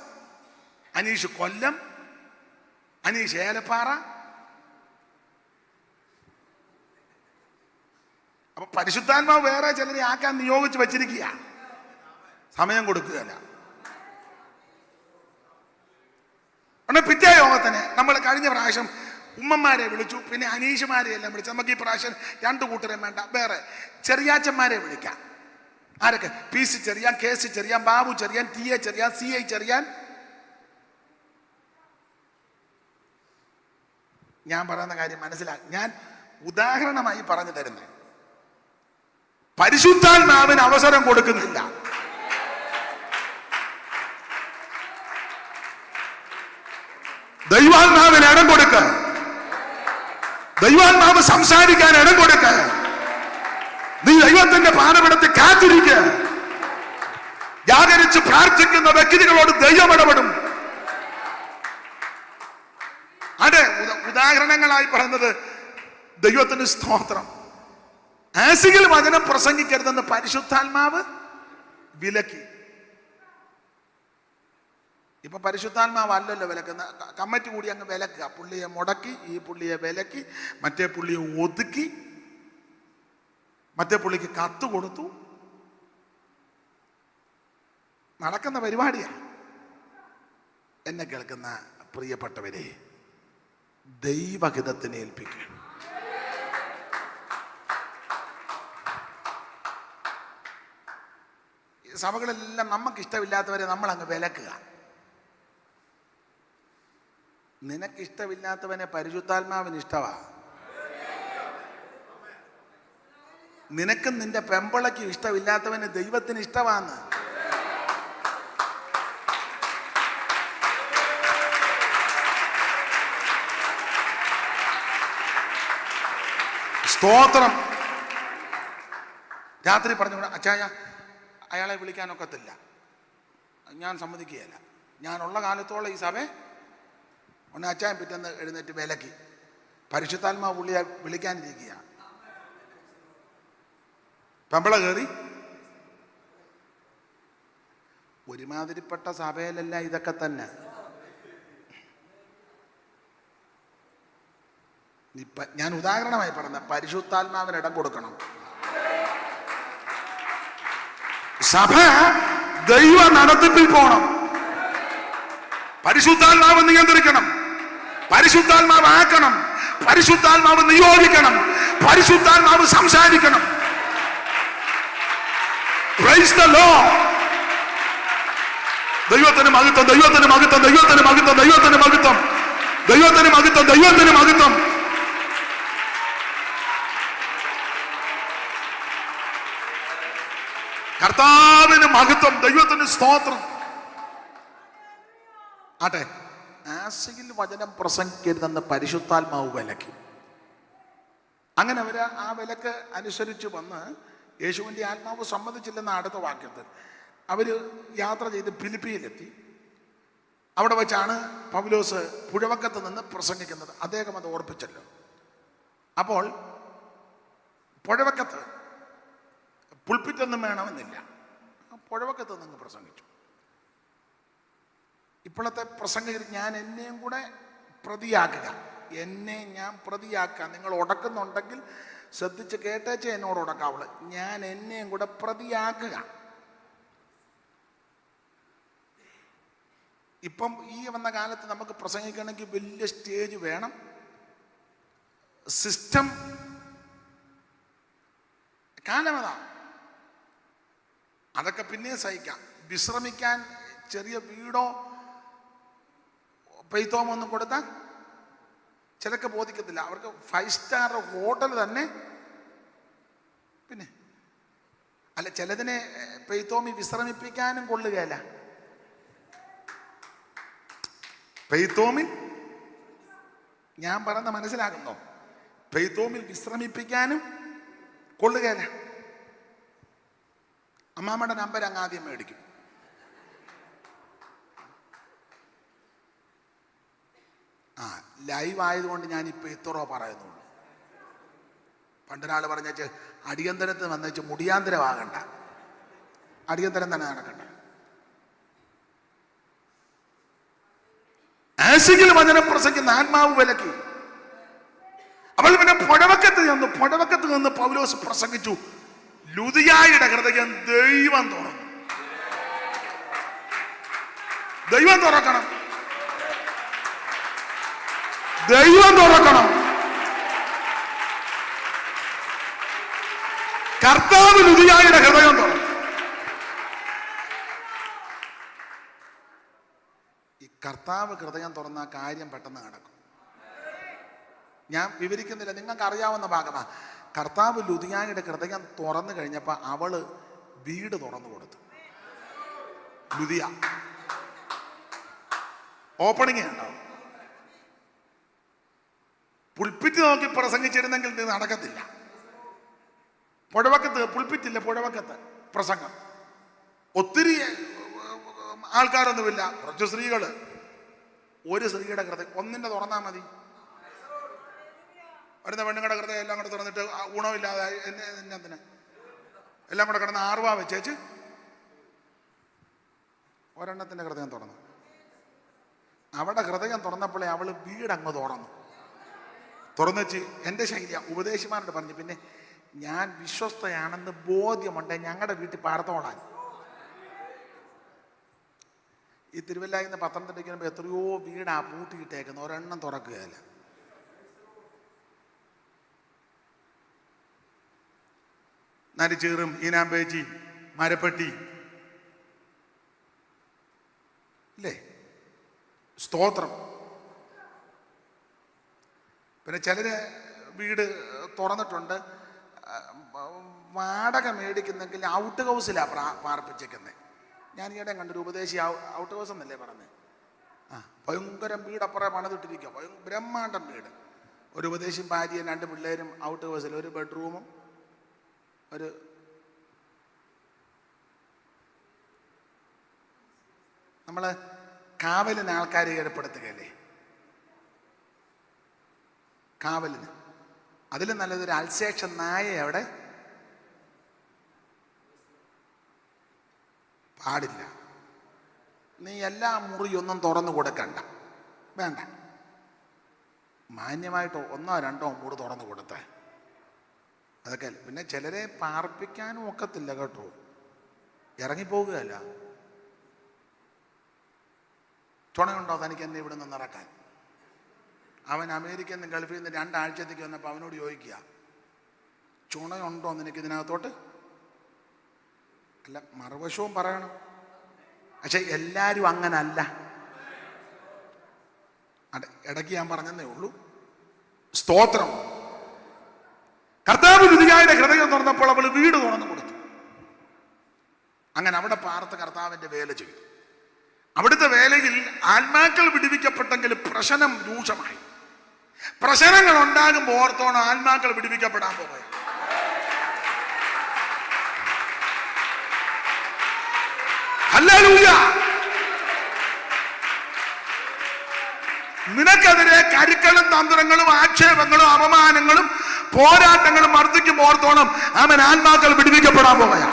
അനീഷ് കൊല്ലം, അനീഷ് ഏലപ്പാറ. അപ്പൊ പരിശുദ്ധാത്മാവ് വേറെ ചിലരെ ആക്കാൻ നിയോഗിച്ച് വെച്ചിരിക്കുക. സമയം കൊടുക്കുകയല്ല. പിറ്റേ യോഗത്തിന് നമ്മൾ കഴിഞ്ഞ പ്രാവശ്യം ഉമ്മന്മാരെ വിളിച്ചു, പിന്നെ അനീഷുമാരെ എല്ലാം വിളിച്ചു. നമുക്ക് ഈ പ്രാവശ്യം 2 കൂട്ടരെ വേണ്ട, വേറെ ചെറിയാച്ചന്മാരെ വിളിക്കാം. ആരൊക്കെ? P C Cherian, K C Cherian, Babu Cherian, T A Cherian, C I Cherian. ഞാൻ പറയുന്ന കാര്യം മനസ്സിലാക്കി. ഞാൻ ഉദാഹരണമായി പറഞ്ഞു തരുന്നത്. പരിശുദ്ധാത്മാവിന് അവസരം കൊടുക്കുന്നില്ല. ദൈവാത്മാവിന് ഇടം കൊടുക്ക. ദൈവാത്മാവ് സംസാരിക്കാൻ ഇടം കൊടുക്ക. നീ ദൈവത്തിന്റെ പാദപീഠത്തിൽ കാത്തിരിക്കുക. ജാഗരിച്ച് പ്രാർത്ഥിക്കുന്ന വ്യക്തികളോട് ദൈവം ഇടപെടും. അതെ, ഉദാഹരണങ്ങളായി പറയുന്നത് ദൈവത്തിന് സ്തോത്രം. ആസികൾ വചനം പ്രസംഗിക്കരുതെന്ന് പരിശുദ്ധാത്മാവ് വിലക്കി. ഇപ്പൊ പരിശുദ്ധാത്മാവ് അല്ലല്ലോ വിലക്കുന്ന. കമ്മിറ്റി കൂടി അങ്ങ് വിലക്കുക. പുള്ളിയെ മുടക്കി, ഈ പുള്ളിയെ വിലക്കി, മറ്റേ പുള്ളിയെ ഒതുക്കി, മറ്റേ പുള്ളിക്ക് കത്ത് കൊടുത്തു. നടക്കുന്ന പരിപാടിയാണ്. എന്നെ കേൾക്കുന്ന പ്രിയപ്പെട്ടവരെ, ദൈവഹിതത്തിനെ ഏൽപ്പിക്കുക. സഭകളെല്ലാം നമുക്ക് ഇഷ്ടമില്ലാത്തവരെ നമ്മൾ അങ്ങ് വിലക്കുക. നിനക്കിഷ്ടമില്ലാത്തവനെ പരിശുദ്ധാത്മാവിന് ഇഷ്ടമാ. നിനക്കും നിന്റെ പെമ്പളയ്ക്കും ഇഷ്ടമില്ലാത്തവന് ദൈവത്തിന് ഇഷ്ടമാന്ന്. സ്തോത്രം. രാത്രി പറഞ്ഞു, അച്ചായ അയാളെ വിളിക്കാനൊക്കത്തില്ല, ഞാൻ സമ്മതിക്കുകയില്ല. ഞാനുള്ള കാലത്തോളം ഈ സഭ ഒന്ന് അച്ചായൻ പിറ്റേന്ന് എഴുന്നേറ്റ് വിലക്കി. പരിശുദ്ധാത്മാവ് പുള്ളിയെ വിളിക്കാനിരിക്കുക. പെമ്പള കയറി. ഒരുമാതിരിപ്പെട്ട സഭയിലല്ല ഇതൊക്കെ തന്നെ. ഞാൻ ഉദാഹരണമായി പറഞ്ഞ പരിശുദ്ധാത്മാവിന് ഇടം കൊടുക്കണം. സഭ ദൈവ നടത്തിപ്പിൽ പോകണം. പരിശുദ്ധാത്മാവ് നിയന്ത്രിക്കണം, പരിശുദ്ധാത്മാവ് ആക്കണം, പരിശുദ്ധാത്മാവ് നിയോഗിക്കണം, പരിശുദ്ധാത്മാവ് സംസാരിക്കണം. Praise the Lord. ദൈവത്തിന് മഹത്വം, ദൈവത്തിന് മഹത്വം, ദൈവത്തിന് മഹത്വം, ദൈവത്തിന് മഹത്വം, ദൈവത്തിന് മഹത്വം, ദൈവത്തിന് മഹത്വം. കർത്താവിന് മഹത്വം, ദൈവത്തിന് സ്തോത്രം. ആട്ടെ, ആസിയിൽ വചനം പ്രസംഗിക്കരുതെന്ന് പരിശുദ്ധാത്മാവ് വിലക്കി. അങ്ങനെ അവര് ആ വിലക്ക് അനുസരിച്ച് വന്ന് യേശുവിൻ്റെ ആത്മാവ് സമ്മതിച്ചില്ലെന്ന അടുത്ത വാക്യത്തിൽ അവർ യാത്ര ചെയ്ത് ഫിലിപ്പിയിലെത്തി. അവിടെ വെച്ചാണ് പൗലോസ് പുഴവക്കത്ത് നിന്ന് പ്രസംഗിക്കുന്നത്. അദ്ദേഹം അത് ഓർപ്പിച്ചല്ലോ. അപ്പോൾ പുഴവക്കത്ത് പുൾപ്പിറ്റൊന്നും വേണമെന്നില്ല, പുഴവക്കത്ത് നിന്ന് പ്രസംഗിച്ചു. ഇപ്പോഴത്തെ പ്രസംഗത്തിൽ ഞാൻ എന്നെയും കൂടെ പ്രതിയാക്കുക, എന്നെ ഞാൻ പ്രതിയാക്കുക. നിങ്ങൾ ഉടക്കുന്നുണ്ടെങ്കിൽ ശ്രദ്ധിച്ച് കേട്ടേച്ചേ എന്നോട് ഉടക്കാവുള്ളൂ. ഞാൻ എന്നെയും കൂടെ പ്രതിയാക്കുക. ഇപ്പം ഈ വന്ന കാലത്ത് നമുക്ക് പ്രസംഗിക്കണമെങ്കിൽ വലിയ സ്റ്റേജ് വേണം, സിസ്റ്റം കാലമതാ. അതൊക്കെ പിന്നെ സഹിക്കാം. വിശ്രമിക്കാൻ ചെറിയ വീടോ പെയ്ത്തോമോ ഒന്നും കൊടുത്താൽ ചിലക്ക് ബോധിക്കത്തില്ല. അവർക്ക് 5 സ്റ്റാർ ഹോട്ടൽ തന്നെ. പിന്നെ അല്ല, ചിലതിനെ പെയ്ത്തോമി വിശ്രമിപ്പിക്കാനും കൊള്ളുകയല്ല. പെയ്ത്തോമിൽ ഞാൻ പറയുന്ന മനസ്സിലാകുന്നോ? പെയ്ത്തോമിൽ വിശ്രമിപ്പിക്കാനും കൊള്ളുകയല്ല. അമ്മാമ്മയുടെ നമ്പർ അങ്ങ് ആദ്യം മേടിക്കും. ലൈവ് ആയതുകൊണ്ട് ഞാനിപ്പോൾ ഇത്രോ പറയുന്നുള്ളൂ. പണ്ടൊരാൾ പറഞ്ഞേച്ച് അടിയന്തരത്തിന് വന്നേച്ച് മുടിയാന്തരമാകണ്ട, അടിയന്തരം തന്നെ നടക്കണ്ട. ആശികിൽ വചനം പ്രസംഗിക്കുന്ന ആത്മാവ് വിലക്കി. അവൾ പിന്നെ പുഴവക്കത്ത് നിന്ന് പൗലോസ് പ്രസംഗിച്ചു. ലുദിയായുടെ ഹൃദയം ദൈവം തുറന്നു. ദൈവം തുറക്കണം, ദൈവം തുറക്കണം. കർത്താവ് ലുദിയായുടെ ഹൃദയം തുറന്നു. ഈ കർത്താവ് ഹൃദയം തുറന്ന കാര്യം പെട്ടെന്ന് നടക്കും. ഞാൻ വിവരിക്കുന്നില്ല, നിങ്ങൾക്ക് അറിയാവുന്ന ഭാഗമാണ്. കർത്താവ് ലുദിയായുടെ ഹൃദയം തുറന്നു കഴിഞ്ഞപ്പോൾ അവള് വീട് തുറന്നു കൊടുത്തു. ലുദിയ ഓപ്പണിങ് ഉണ്ടാവും. പുൽപ്പിറ്റ് നോക്കി പ്രസംഗിച്ചിരുന്നെങ്കിൽ ഇത് നടക്കത്തില്ല. പുഴവക്കത്ത് പുൽപ്പിറ്റില്ല, പുഴവക്കത്ത് പ്രസംഗം. ഒത്തിരി ആൾക്കാരൊന്നുമില്ല, കുറച്ച് സ്ത്രീകള്. ഒരു സ്ത്രീയുടെ ഹൃദയം ഒന്നിന്റെ തുറന്നാൽ മതി. വരുന്ന പെണ്ണുങ്ങളുടെ ഹൃദയം എല്ലാം കൂടെ തുറന്നിട്ട് ഗുണമില്ലാതെ എന്തിനാ എല്ലാം കൂടെ കിടന്ന് ആർവാ വെച്ചേച്ച് ഒരെണ്ണത്തിന്റെ ഹൃദയം തുറന്നു. അവിടെ ഹൃദയം തുറന്നപ്പോഴേ അവള് വീടങ്ങ് തുറന്നുവെച്ച് എൻ്റെ ശൈലിയ ഉപദേശിമാരോട് പറഞ്ഞു, പിന്നെ ഞാൻ വിശ്വസ്തയാണെന്ന് ബോധ്യമുണ്ട്, ഞങ്ങളുടെ വീട്ടിൽ പാർത്തോളാൻ. ഈ തിരുവല്ലായിൽ നിന്ന് പത്തനംതിട്ടയ്ക്ക് വരുമ്പോൾ എത്രയോ വീടാ പൂട്ടിയിട്ടേക്കുന്നു, ഒരെണ്ണം തുറക്കുകയല്ല. നരിച്ചീറും ഈനാമ്പേച്ചി മരപ്പെട്ടി ഇല്ലേ, സ്തോത്രം. പിന്നെ ചിലര് വീട് തുറന്നിട്ടുണ്ട്, വാടക മേടിക്കുന്നെങ്കിൽ ഔട്ട് ഹൗസിലാണ് പാർപ്പിച്ചേക്കുന്നത്. ഞാൻ ഈയിടെ കണ്ടൊരു ഉപദേശി ഔട്ട് ഹൗസ് എന്നല്ലേ പറഞ്ഞത്. ഭയങ്കരം വീടപ്പുറം പണിതിട്ടിരിക്കുക, ബ്രഹ്മാണ്ടം വീട്. ഒരു ഉപദേശിയും ഭാര്യയും 2 പിള്ളേരും ഔട്ട് ഹൗസിൽ, ഒരു ബെഡ്റൂമും ഒരു നമ്മള് കാവലിന് ആൾക്കാരെ ഏർപ്പെടുത്തുകയല്ലേ, കാവലിന്. അതിൽ നല്ലതൊരു അൽസേക്ഷൻ നായ അവിടെ പാടില്ല. നീ എല്ലാ മുറിയൊന്നും തുറന്നു കൊടുക്കണ്ട, വേണ്ട. മാന്യമായിട്ടോ 1 2 മുറി തുറന്നു കൊടുത്തേ, അതൊക്കെ. പിന്നെ ചിലരെ പാർപ്പിക്കാനും ഒക്കത്തില്ല കേട്ടോ, ഇറങ്ങിപ്പോകുകയല്ല. ചുണയുണ്ടോ തനിക്ക് എന്നെ ഇവിടെ നിന്ന് ഇറക്കാൻ? അവൻ അമേരിക്കയിൽ നിന്ന് ഗൾഫിൽ നിന്ന് 2 ആഴ്ചത്തേക്ക് വന്നപ്പോൾ അവനോട് ചോദിക്കുക, ചുണയുണ്ടോ നിനക്ക് ഇതിനകത്തോട്ട്? അല്ല, മറുവശവും പറയണം. പക്ഷെ എല്ലാവരും അങ്ങനല്ല. ഇടയ്ക്ക് ഞാൻ പറഞ്ഞതേ ഉള്ളൂ. സ്തോത്രം. കർത്താവ് ലുദിയായുടെ ഹൃദയം തുറന്നപ്പോൾ അവൾ വീട് തുറന്നു കൊടുത്തു. അങ്ങനെ അവിടെ പാർത്ത് കർത്താവിന്റെ വേല ചെയ്തു. അവിടുത്തെ വേലയിൽ ആത്മാക്കൾ വിടുവിക്കപ്പെട്ടെങ്കിൽ പ്രശ്നം രൂക്ഷമായി. പ്രശ്നങ്ങൾ ഉണ്ടാകുമ്പോൾ ഓർത്തോണം ആത്മാക്കൾ വിടുവിക്കപ്പെടാൻ പോകുക. ഹല്ലേലൂയ. നിനക്കെതിരെ കരുക്കളും തന്ത്രങ്ങളും ആക്ഷേപങ്ങളും അപമാനങ്ങളും പോരാട്ടങ്ങളും മർദ്ദിക്കും ഓർത്തോണം അവൻ ആത്മാക്കൾ വിടുവിക്കപ്പെടാൻ പോകുക.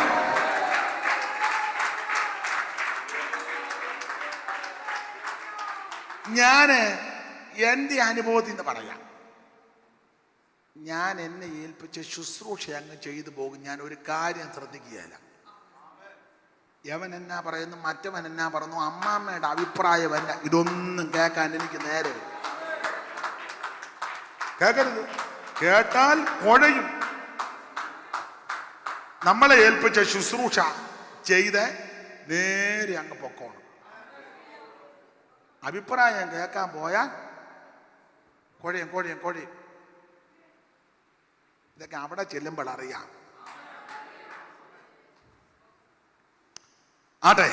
ഞാന് എൻ്റെ അനുഭവത്തിൽ നിന്ന് പറയാം. ഞാൻ എന്നെ ഏൽപ്പിച്ച ശുശ്രൂഷ അങ്ങ് ചെയ്തു പോകും. ഞാൻ ഒരു കാര്യം ശ്രദ്ധിക്കുകയില്ല. യവൻ എന്നാ പറയുന്നു, മറ്റവൻ എന്നാ പറഞ്ഞു, അമ്മാമ്മയുടെ അഭിപ്രായം അല്ല, ഇതൊന്നും കേൾക്കാൻ എനിക്ക് നേരെ കേൾക്കരുത്. കേട്ടാൽ കുഴയും. നമ്മളെ ഏൽപ്പിച്ച ശുശ്രൂഷ ചെയ്ത് നേരെ അങ്ങ് പൊക്കോണം. അഭിപ്രായം കേൾക്കാൻ പോയാൽ കുഴയും. ഇതൊക്കെ അവിടെ ചെല്ലുമ്പോൾ അറിയാം. ആട്ടെ,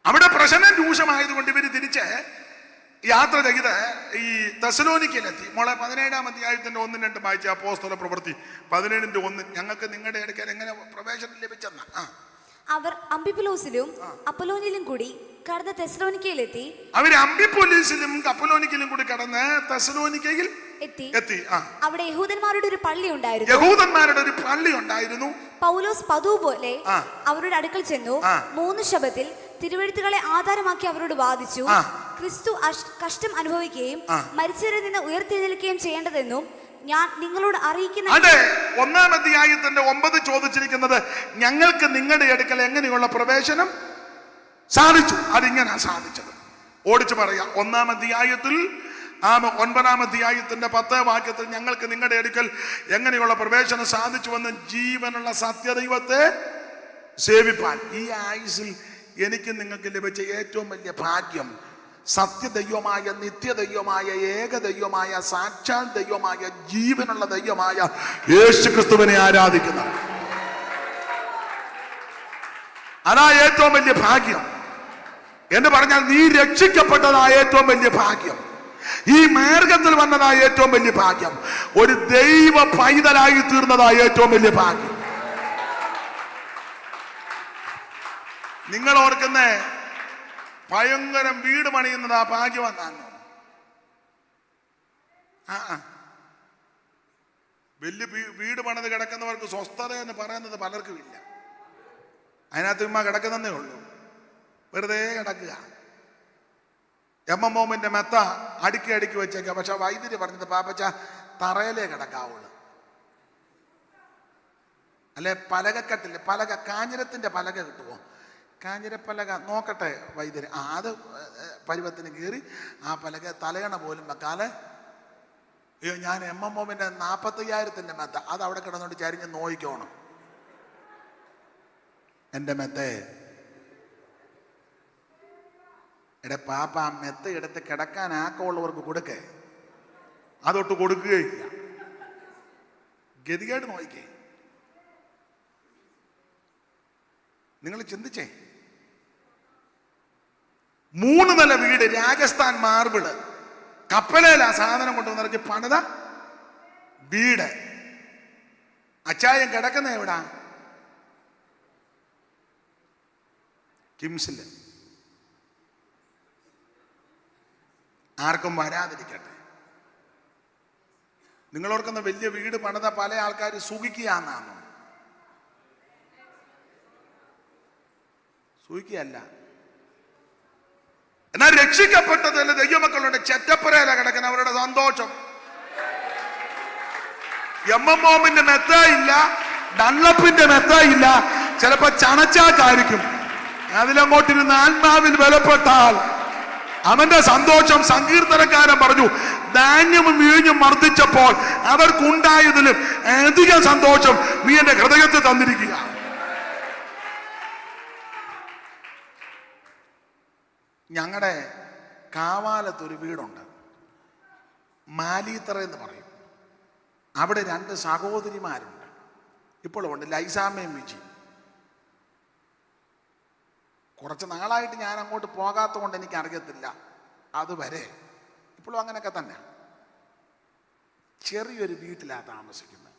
അവിടെ പ്രശ്നം രൂക്ഷമായതുകൊണ്ട് ഇവര് തിരിച്ച് യാത്ര ചെയ്ത് ഈ തെസ്സലോനിക്കയിലെത്തി. മോളെ 17-ാം അധ്യായത്തിന്റെ 1-2 വായിച്ച അപ്പോസ്തല പ്രവൃത്തി 17:1. ഞങ്ങൾക്ക് നിങ്ങളുടെ അടുക്കൽ എങ്ങനെ പ്രവേശനം ലഭിച്ചെന്ന അവർ അംഫിപൊലിസിലും അപ്പൊലോനിയിലും കൂടി കടന്ന് തെസ്സലോനിക്കയിലെത്തി. അവര് അംഫിപൊലിസിലും അപ്പൊലോനിക്കയിലും കൂടി കടന്ന് തെസ്സലോനിക്കയിൽ എത്തി. അവിടെ യഹൂദന്മാരുടെ ഒരു പള്ളി ഉണ്ടായിരുന്നു. പൗലോസ് പതിവ് പോലെ അവരുടെ അടുക്കൽ ചെന്നു 3 ശബ്ബത്തിൽ തിരുവെഴുത്തുകളെ ആധാരമാക്കി അവരോട് വാദിച്ചു. ക്രിസ്തു കഷ്ടം അനുഭവിക്കുകയും മരിച്ചവരിൽ നിന്ന് ഉയർത്തെഴുന്നേൽക്കുകയും ചെയ്യേണ്ടതെന്നും ഞാൻ നിങ്ങളോട് അറിയിക്കുന്ന. 1-ാം അധ്യായത്തിന്റെ 9 ചോദിച്ചിരിക്കുന്നത് ഞങ്ങൾക്ക് നിങ്ങളുടെ അടുക്കൽ എങ്ങനെയുള്ള പ്രവേശനം സാധിച്ചു. അതിങ്ങനെ സാധിച്ചത് ഓടിച്ചു പറയാം. 1-ാം അധ്യായത്തിൽ 9-ാം അധ്യായത്തിന്റെ 10 വാക്യത്തിൽ ഞങ്ങൾക്ക് നിങ്ങളുടെ അടുക്കൽ എങ്ങനെയുള്ള പ്രവേശനം സാധിച്ചുവെന്ന് ജീവനുള്ള സത്യദൈവത്തെ സേവിപ്പാൻ. ഈ ആയുസിൽ എനിക്ക് നിങ്ങൾക്ക് ലഭിച്ച ഏറ്റവും വലിയ ഭാഗ്യം സത്യദൈവമായ, നിത്യദൈവമായ, ഏകദൈവമായ, സാക്ഷാൽ ദൈവമായ, ജീവനുള്ള ദൈവമായ യേശുക്രിസ്തുവിനെ ആരാധിക്കുന്ന അതാ ഏറ്റവും വലിയ ഭാഗ്യം എന്ന് പറഞ്ഞാൽ നീ രക്ഷിക്കപ്പെട്ടതായ ഏറ്റവും വലിയ ഭാഗ്യം, ഈ മാർഗത്തിൽ വന്നതായ ഏറ്റവും വലിയ ഭാഗ്യം, ഒരു ദൈവ പൈതലായി തീർന്നതായ ഏറ്റവും വലിയ ഭാഗ്യം. നിങ്ങൾ ഓർക്കുന്ന ഭയങ്കരം വീട് പണിയുന്നത് ആ ഭാഗ്യമെന്നാണോ? വലിയ വീട് പണിത് കിടക്കുന്നവർക്ക് സ്വസ്ഥത എന്ന് പറയുന്നത് പലർക്കും ഇല്ല. അതിനകത്ത് ഉമ്മ കിടക്കുന്നതേ ഉള്ളൂ, വെറുതെ കിടക്കുക. എമ്മമ്മോമിന്റെ മെത്ത അടുക്കി വെച്ചേക്ക. പക്ഷെ വൈദ്യുതി പറഞ്ഞത് പാപ്പച്ച തറയിലേ കിടക്കാവുള്ളു. അല്ലെ പലകക്കട്ടില്ല, പലക കാഞ്ഞിരത്തിന്റെ പലക കിട്ടുമോ? കാഞ്ഞിരപ്പലക നോക്കട്ടെ വൈദ്യുതി. അത് പരുവത്തിന് കീറി ആ പലക തലയണ പോലും വെക്കാതെ. അയ്യോ, ഞാൻ എമ്മമ്മോമിന്റെ 45,000 മെത്ത അത് അവിടെ കിടന്നുകൊണ്ട് ചരിഞ്ഞ് നോയിക്കോണം. എൻ്റെ മെത്തേ എടെ പാപ്പ ആ മെത്ത എടുത്ത് കിടക്കാൻ ആക്കമുള്ളവർക്ക് കൊടുക്കേ, അതൊട്ട് കൊടുക്കുകയില്ല. ഗതികേട് നോയിക്കേ. നിങ്ങൾ ചിന്തിച്ചേ, 3 നില വീട്, രാജസ്ഥാൻ മാർബിള്, കപ്പലേല സാധനം കൊണ്ടുവന്നിറക്കി പണിത വീട്. അച്ചായൻ കിടക്കുന്ന എവിടാ? കിംസില്. ആർക്കും വരാതിരിക്കട്ടെ. നിങ്ങൾ ഓർക്കുന്ന വലിയ വീട് പണിത പല ആൾക്കാർ സുഖിക്കുകയാണെന്നാണോ? സുഖിക്കുകയല്ല. എന്നാൽ രക്ഷിക്കപ്പെട്ടതല്ല ദൈവമക്കളുടെ ചെറ്റപ്പുരയില കിടക്കുന്ന അവരുടെ സന്തോഷം. എമ്മമ്മോമിന്റെ മെത്ത ഇല്ല, ഡൺലപ്പിന്റെ മെത്ത ഇല്ല, ചിലപ്പോ ചണച്ചാക്കായിരിക്കും. അതിലങ്ങോട്ടിരുന്ന് ആത്മാവിൽ ബലപ്പെട്ടാൽ അവന്റെ സന്തോഷം. സങ്കീർത്തനക്കാരൻ പറഞ്ഞു, ധാന്യവും വീഞ്ഞും മർദ്ദിച്ചപ്പോൾ അവർക്കുണ്ടായതിലും അധികം സന്തോഷം നീ എന്റെ ഹൃദയത്തിൽ തന്നിരിക്കുക. ഞങ്ങളുടെ കാവാലത്തൊരു വീടുണ്ട്, മാലീത്തറ എന്ന് പറയും. അവിടെ 2 സഹോദരിമാരുണ്ട്, ഇപ്പോഴും ഉണ്ട്, ലൈസാമ്മയും വിജി. കുറച്ച് നാളായിട്ട് ഞാൻ അങ്ങോട്ട് പോകാത്ത കൊണ്ട് എനിക്ക് അറിയത്തില്ല. അതുവരെ ഇപ്പോഴും അങ്ങനെയൊക്കെ തന്നെ. ചെറിയൊരു വീട്ടിലാണ് താമസിക്കുന്നത്,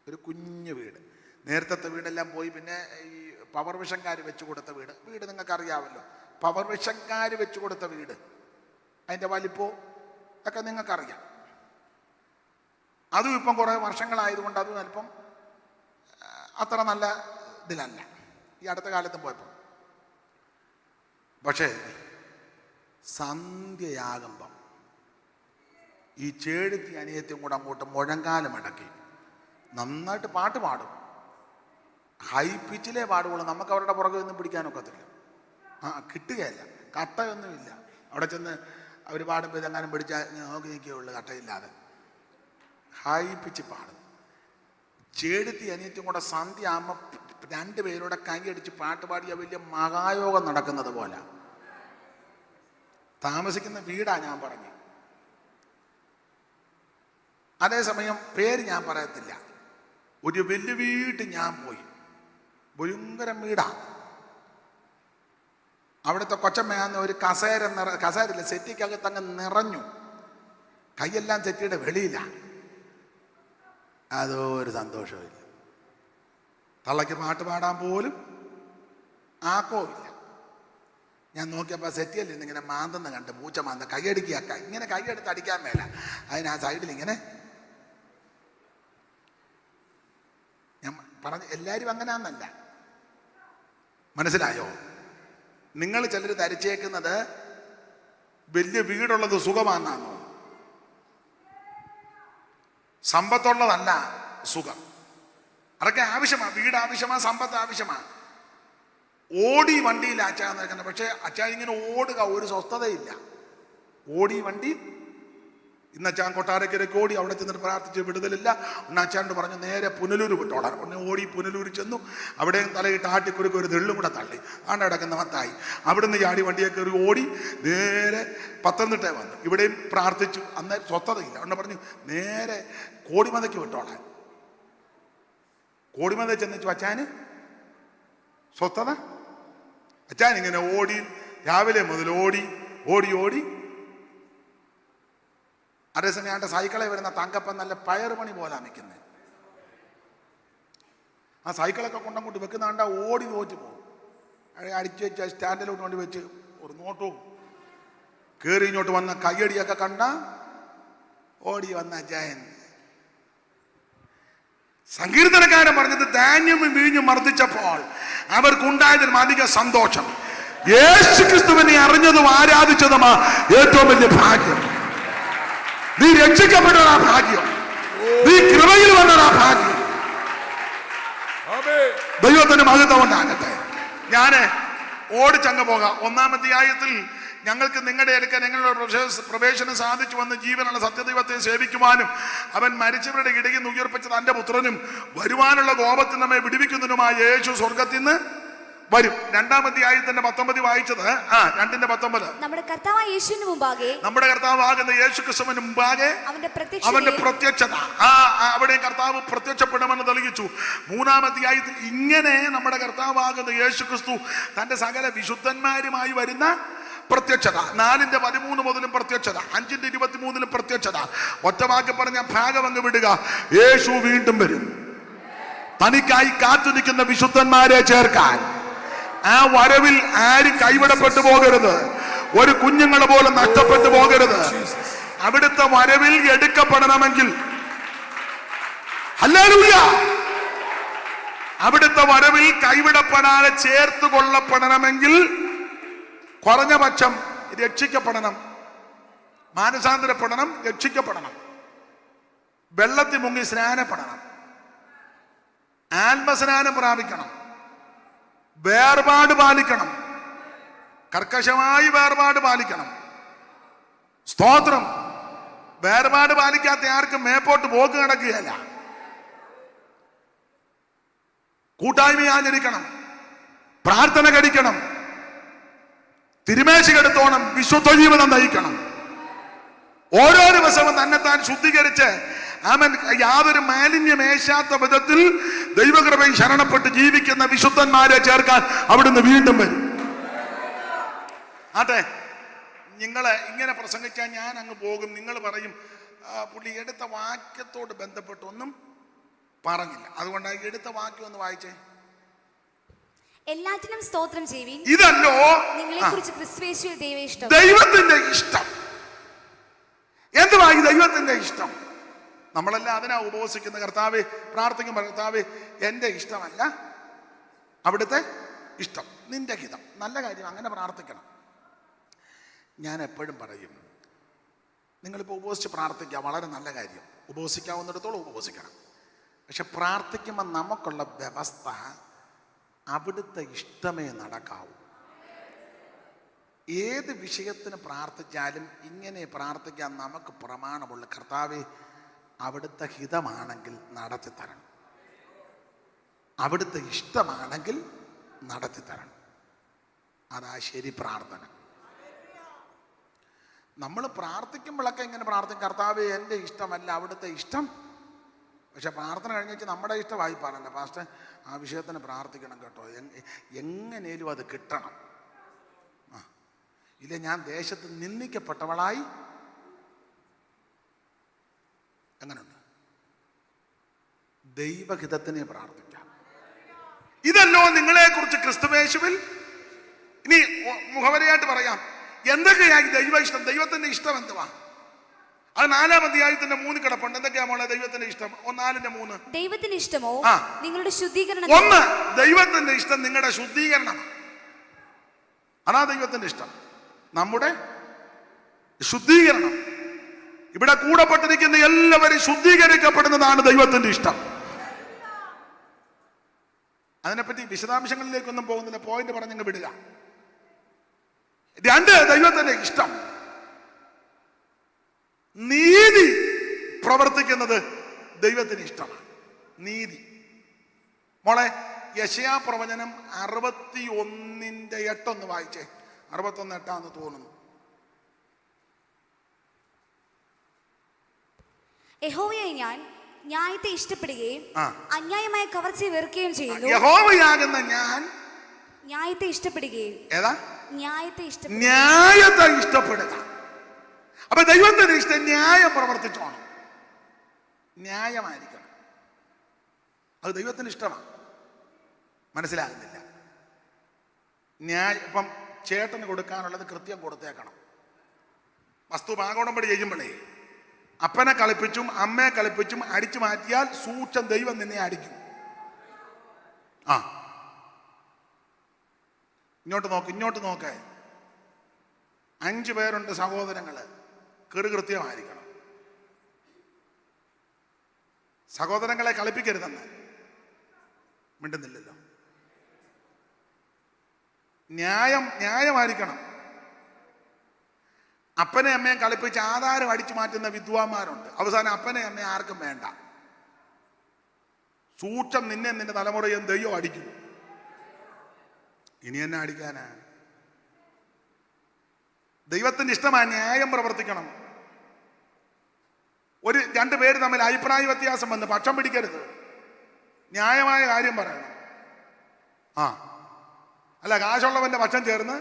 ഒരു കുഞ്ഞു വീട്. നേരത്തെ വീടെല്ലാം പോയി, പിന്നെ ഈ പവർ വിഷൻകാർ വെച്ച് കൊടുത്ത വീട് നിങ്ങൾക്കറിയാമല്ലോ. പവർ വിഷൻകാർ വെച്ച് കൊടുത്ത വീട്, അതിൻ്റെ വലിപ്പോ ഒക്കെ നിങ്ങൾക്കറിയാം. അതും ഇപ്പം കുറേ വർഷങ്ങളായതുകൊണ്ട് അതും അല്പം അത്ര നല്ല ഇതിലല്ല ഈ അടുത്ത കാലത്തും പോയപ്പോൾ. പക്ഷേ സന്ധ്യയാകുമ്പം ഈ ചേഴുത്തി അനിയത്തിയും കൂടെ അങ്ങോട്ട് മുഴങ്കാലം അടക്കി നന്നായിട്ട് പാട്ട് പാടും. ഹൈ പിച്ചിലേ പാടുകയുള്ളൂ. നമുക്ക് അവരുടെ പുറകെ ഒന്നും പിടിക്കാനൊക്കത്തില്ല. കിട്ടുകയല്ല, കട്ടയൊന്നുമില്ല. അവിടെ ചെന്ന് അവർ പാടുമ്പോൾ ഇതെങ്ങാനും പിടിച്ചാൽ നോക്കി നിൽക്കുകയുള്ളൂ, കട്ടയില്ലാതെ. ഹൈ പിച്ച് പാടും. ചേഴുത്തി അനിയത്തിയും കൂടെ സന്ധ്യ ആകുമ്പോൾ രണ്ടുപേരുടെ കൈയടിച്ച് പാട്ട് പാടിയ വലിയ മഹായോഗം നടക്കുന്നത് പോലെ. താമസിക്കുന്ന വീടാ ഞാൻ പറഞ്ഞു. അതേസമയം പേര് ഞാൻ പറയത്തില്ല. ഒരു വലിയ വീട്ടിൽ ഞാൻ പോയി. ഭയങ്കര വീടാ. അവിടുത്തെ കൊച്ചമ്മയാന്ന് ഒരു കസേരയില്ല, സെറ്റിക്കകത്ത് അങ്ങ് നിറഞ്ഞു. കൈയെല്ലാം സെറ്റിയുടെ വെളിയില്ല. അതോ ഒരു സന്തോഷമില്ല. തള്ളയ്ക്ക് പാട്ട് പാടാൻ പോലും ആക്കോവില്ല. ഞാൻ നോക്കിയപ്പോൾ സെറ്റിയല്ല ഇന്നിങ്ങനെ മാന്തെന്ന് കണ്ട്, പൂച്ച മാന്ത കൈയടിക്കുക. ഇങ്ങനെ കൈയെടുത്ത് അടിക്കാൻ മേല. അതിന് ആ സൈഡിൽ ഇങ്ങനെ ഞാൻ പറഞ്ഞ എല്ലാവരും അങ്ങനെയാന്നല്ല. മനസ്സിലായോ? നിങ്ങൾ ചിലർ ധരിച്ചേക്കുന്നത് വലിയ വീടുള്ളത് സുഖമാണെന്നാണോ? സമ്പത്തുള്ളതല്ല സുഖം. അതൊക്കെ ആവശ്യമാണ്. വീട് ആവശ്യമാണ്, സമ്പത്ത് ആവശ്യമാണ്. ഓടി വണ്ടിയിൽ അച്ചാൻ നിൽക്കുന്നത്. പക്ഷെ അച്ചാൻ ഇങ്ങനെ ഓടുക, ഒരു സ്വസ്ഥതയില്ല. ഓടി വണ്ടി. ഇന്ന് അച്ചാൻ കൊട്ടാരക്കരയ്ക്ക് ഓടി, അവിടെ ചെന്നിട്ട് പ്രാർത്ഥിച്ച് വിടുതലില്ല. ഒന്ന് അച്ചാനോട് പറഞ്ഞു നേരെ പുനലൂർ വിട്ടോളാൻ. ഒന്ന് ഓടി പുനലൂർ ചെന്നു. അവിടെയും തലയിട്ട് ആട്ടിക്കുറുക്ക് ഒരു തെള്ളും കൂടെ തള്ളി. ആണ്ട് കിടക്കുന്ന മത്തായി. അവിടുന്ന് ചാടി വണ്ടിയെ കയറി ഓടി നേരെ പത്തനംതിട്ട വന്നു. ഇവിടെയും പ്രാർത്ഥിച്ചു. അന്നേരം സ്വസ്ഥതയില്ല. അവിടെ പറഞ്ഞു നേരെ കോടിമതയ്ക്ക് വിട്ടോളാൻ. കോടിമത ചെന്നു അച്ചാന് സ്വസ്ഥത. അച്ചാൻ ഇങ്ങനെ ഓടി, രാവിലെ മുതൽ ഓടി ഓടി ഓടി. അതേസമയം ആണ്ട് സൈക്കിളെ വരുന്ന തങ്കപ്പൻ നല്ല പയറുമണി പോലെ നിൽക്കുന്നത്. ആ സൈക്കിളൊക്കെ കൊണ്ടങ്ങോട്ട് വെക്കുന്നാണ്ട ഓടി തോറ്റ് പോകും. അടിച്ചു വെച്ച് സ്റ്റാൻഡിലോട്ട് കൊണ്ട് വെച്ച് ഒരു നോട്ടവും കയറി ഇങ്ങോട്ട് വന്ന കയ്യടിയൊക്കെ കണ്ട ഓടി വന്ന അജയൻ. സങ്കീർത്തനക്കാരൻ പറഞ്ഞത് ധാന്യം വീഞ്ഞു മർദ്ദിച്ചപ്പോൾ അവർക്കുണ്ടായതിലും അധിക സന്തോഷം. യേശു ക്രിസ്തുവിനെ അറിഞ്ഞതും ആരാധിച്ചതുമാ ഏറ്റവും വലിയ ഭാഗ്യം. നീ രക്ഷിക്കപ്പെട്ടതാ ഭാഗ്യം. നീ കൃപയിൽ വന്നതാ ഭാഗ്യം. ദൈവത്തിന് മഹത്വം ഉണ്ടാകട്ടെ. ഞാന് ഓടിച്ചങ്ങ് പോകാം. 1-ാം അധ്യായത്തിൽ ഞങ്ങൾക്ക് നിങ്ങളുടെ അടുക്കൽ നിങ്ങളുടെ പ്രവേശനം സാധിച്ചു വന്ന് ജീവനുള്ള സത്യദൈവത്തെ സേവിക്കുവാനും അവൻ മരിച്ചവരുടെ ഇടയിൽ നിന്ന് ഉയർപ്പിച്ച തന്റെ പുത്രനും വരുവാനുള്ള കോപത്തിൽ നമ്മെ വിടുവിക്കുന്നതിനുമായ യേശു സ്വർഗത്തിൽ നിന്ന് വരും. 2-ാം അധ്യായത്തിന്റെ 19 വായിച്ചത് 2:19. നമ്മുടെ കർത്താവായ യേശുവിന് മുമ്പാകെ, നമ്മുടെ കർത്താവാകുന്ന യേശു ക്രിസ്തുവിന് മുമ്പാകെ അവന്റെ പ്രത്യക്ഷത, അവിടെ കർത്താവ് പ്രത്യക്ഷപ്പെടുമെന്ന് തെളിയിച്ചു. 3-ാം അധ്യായത്തിൽ ഇങ്ങനെ നമ്മുടെ കർത്താവാകുന്ന യേശു ക്രിസ്തു തന്റെ സകല വിശുദ്ധന്മാരുമായി വരുന്ന പ്രത്യക്ഷത. 4:13 മുതലും പ്രത്യക്ഷത, 5:23 പ്രത്യക്ഷത. ഒറ്റവാക്ക് പറഞ്ഞ ഭാഗം അങ്ങ് വിടുക. യേശു വീണ്ടും വരും. തനിക്കായി കാത്തു നിൽക്കുന്ന വിശുദ്ധന്മാരെ ചേർക്കാൻ. ആ വരവിൽ ആരും കൈവിടപ്പെട്ടു പോകരുത്. ഒരു കുഞ്ഞുങ്ങളെ പോലെ നഷ്ടപ്പെട്ടു പോകരുത്. അവിടുത്തെ വരവിൽ എടുക്കപ്പെടണമെങ്കിൽ, ഹല്ലേലൂയ, അവിടുത്തെ വരവിൽ കൈവിടപ്പെടാതെ ചേർത്ത് കൊള്ളപ്പെടണമെങ്കിൽ കുറഞ്ഞ പക്ഷം രക്ഷിക്കപ്പെടണം, മാനസാന്തരപ്പെടണം, രക്ഷിക്കപ്പെടണം, വെള്ളത്തിൽ മുങ്ങി സ്നാനപ്പെടണം, ആത്മസ്നാനം പ്രാപിക്കണം, വേർപാട് പാലിക്കണം, കർക്കശമായി വേർപാട് പാലിക്കണം. സ്തോത്രം. വേർപാട് പാലിക്കാത്ത ആർക്കും മേപ്പോട്ട് പോക്ക് നടക്കുകയല്ല. കൂട്ടായ്മ ആചരിക്കണം, പ്രാർത്ഥന കഴിക്കണം, തിരുമേശ കെടുത്തോണം, വിശുദ്ധ ജീവിതം നയിക്കണം. ഓരോ ദിവസവും തന്നെത്താൻ ശുദ്ധീകരിച്ച് അവൻ യാതൊരു മാലിന്യമേശാത്ത വിധത്തിൽ ദൈവകൃപയിൽ ശരണപ്പെട്ട് ജീവിക്കുന്ന വിശുദ്ധന്മാരെ ചേർക്കാൻ അവിടുന്ന് വീണ്ടും വരും. ആട്ടെ, നിങ്ങളെ ഇങ്ങനെ പ്രസംഗിച്ചാൽ ഞാൻ അങ്ങ് പോകും. നിങ്ങൾ പറയും പുള്ളി എടുത്ത വാക്യത്തോട് ബന്ധപ്പെട്ടൊന്നും പറഞ്ഞില്ല. അതുകൊണ്ട് എടുത്ത വാക്യം ഒന്ന് വായിച്ചേ. എല്ലാറ്റിനും സ്തോത്രം ചെയ്യുവിൻ, ഇതല്ലോ നിങ്ങളെക്കുറിച്ച് ക്രിസ്തുയേശുവിൽ ദൈവഇഷ്ടം. ദൈവത്തിന്റെ ഇഷ്ടം എന്തുവാ? ഈ ദൈവത്തിന്റെ ഇഷ്ടം നമ്മളെല്ലാം അതിനാ ഉപവസിക്കുന്ന. കർത്താവേ, പ്രാർത്ഥിക്കുമ്പോൾ കർത്താവേ, എൻ്റെ ഇഷ്ടമല്ല അവിടുത്തെ ഇഷ്ടം, നിന്റെ ഹിതം. നല്ല കാര്യം, അങ്ങനെ പ്രാർത്ഥിക്കണം. ഞാൻ എപ്പോഴും പറയും, നിങ്ങളിപ്പോൾ ഉപവസിച്ച് പ്രാർത്ഥിക്കുക, വളരെ നല്ല കാര്യം. ഉപവസിക്കാവുന്നിടത്തോളം ഉപവസിക്കണം. പക്ഷെ പ്രാർത്ഥിക്കുമ്പോൾ നമുക്കുള്ള വ്യവസ്ഥ അവിടുത്തെ ഇഷ്ടമേ നടക്കാവൂ. ഏത് വിഷയത്തിന് പ്രാർത്ഥിച്ചാലും ഇങ്ങനെ പ്രാർത്ഥിക്കാൻ നമുക്ക് പ്രമാണമുള്ള. കർത്താവേ, അവിടുത്തെ ഹിതമാണെങ്കിൽ നടത്തി തരണം. അവിടുത്തെ ഇഷ്ടമാണെങ്കിൽ നടത്തി തരണം. അതാ ശരി പ്രാർത്ഥന. നമ്മൾ പ്രാർത്ഥിക്കുമ്പോഴൊക്കെ ഇങ്ങനെ പ്രാർത്ഥിക്കും, കർത്താവേ എൻ്റെ ഇഷ്ടമല്ല അവിടുത്തെ ഇഷ്ടം. പക്ഷെ പ്രാർത്ഥന കഴിഞ്ഞിട്ട് നമ്മുടെ ഇഷ്ടമായി പറഞ്ഞ പാസ്റ്റർ ആ വിഷയത്തിന് പ്രാർത്ഥിക്കണം കേട്ടോ, എങ്ങനെയും അത് കിട്ടണം. ഇല്ല ഞാൻ ദേശത്ത് നിന്ദിക്കപ്പെട്ടവളായി. എങ്ങനെയുണ്ട്? ദൈവഹിതത്തിനെ പ്രാർത്ഥിക്കാം. ഇതല്ലോ നിങ്ങളെക്കുറിച്ച് ക്രിസ്തുവേശുവിൽ. ഇനി മുഖവരയായിട്ട് പറയാം, എന്തൊക്കെയായി ദൈവ ഇഷ്ടം? ദൈവത്തിന്റെ ഇഷ്ടം എന്തുവാ? അത് 4-ാം അധ്യായത്തിന്റെ 3 കിടപ്പുണ്ട്. എന്തൊക്കെയാ മോളെ ദൈവത്തിന്റെ ഇഷ്ടം? 4:3. ദൈവത്തിന്റെ ഇഷ്ടമോ നിങ്ങളുടെ ശുദ്ധീകരണം. 1 ദൈവത്തിന്റെ ഇഷ്ടം നിങ്ങളുടെ ശുദ്ധീകരണം. അതാ ദൈവത്തിന്റെ ഇഷ്ടം, നമ്മുടെ ശുദ്ധീകരണം. ഇവിടെ കൂടപ്പെട്ടിരിക്കുന്ന എല്ലാവരും ശുദ്ധീകരിക്കപ്പെടുന്നതാണ് ദൈവത്തിന്റെ ഇഷ്ടം. അതിനെപ്പറ്റി വിശദാംശങ്ങളിലേക്കൊന്നും പോകുന്നില്ല, പോയിന്റ് പറഞ്ഞങ്ങ് വിടുക. 2 ദൈവത്തിന്റെ ഇഷ്ടം നീതി പ്രവർത്തിക്കുന്നത് ദൈവത്തിന് ഇഷ്ടമാണ്. നീതി. മോളെ യെശയ്യാ പ്രവചനം 61:8 ഒന്ന് വായിച്ചേ. 61:8 തോന്നുന്നു. യഹോവയായ ഞാൻ ന്യായത്തെ ഇഷ്ടപ്പെടുകയും അന്യായമായ കവർച്ചയെ വെറുക്കുകയും ചെയ്യുന്നു. യഹോവയാകുന്ന ഞാൻ ന്യായത്തെ ഇഷ്ടപ്പെടുകയും. ഏതാ? ന്യായത്തെ ഇഷ്ടപ്പെടുക. അപ്പൊ ദൈവത്തിന്റെ ഇഷ്ടം ന്യായം പ്രവർത്തിച്ചോണം, ന്യായമായിരിക്കണം. അത് ദൈവത്തിന് ഇഷ്ടമാണ്. മനസ്സിലാകുന്നില്ല? ഇപ്പം ചേട്ടന് കൊടുക്കാനുള്ളത് കൃത്യം കൊടുത്തേക്കണം. വസ്തു ഭാഗോടമ്പടി ചെയ്യുമ്പോഴേ അപ്പനെ കളിപ്പിച്ചും അമ്മയെ കളിപ്പിച്ചും അടിച്ചു മാറ്റിയാൽ സൂക്ഷം ദൈവം നിന്നെ അടിക്കും. ഇങ്ങോട്ട് നോക്കേ. 5 പേരുണ്ട് സഹോദരങ്ങള്, കൃത്യമായിരിക്കണം. സഹോദരങ്ങളെ കളിപ്പിക്കരുതെന്ന് മിണ്ടുന്നില്ലല്ലോ. ന്യായമായിരിക്കണം. അപ്പനെ അമ്മയും കളിപ്പിച്ച് ആധാരം അടിച്ചു മാറ്റുന്ന വിദ്വാന്മാരുണ്ട്. അവസാനം അപ്പനെ അമ്മയെ ആർക്കും വേണ്ട. സൂക്ഷം നിന്റെ തലമുറയും ദൈവം അടിക്കും. ഇനി എന്നെ അടിക്കാനാ? ദൈവത്തിന്റെ ഇഷ്ടമാണ് ന്യായം പ്രവർത്തിക്കണം. 2 പേര് തമ്മിൽ അഭിപ്രായ വ്യത്യാസം വന്ന് പക്ഷം പിടിക്കരുത്, ന്യായമായ കാര്യം പറയണം. അല്ല കാശുള്ളവന്റെ പക്ഷം ചേർന്ന്,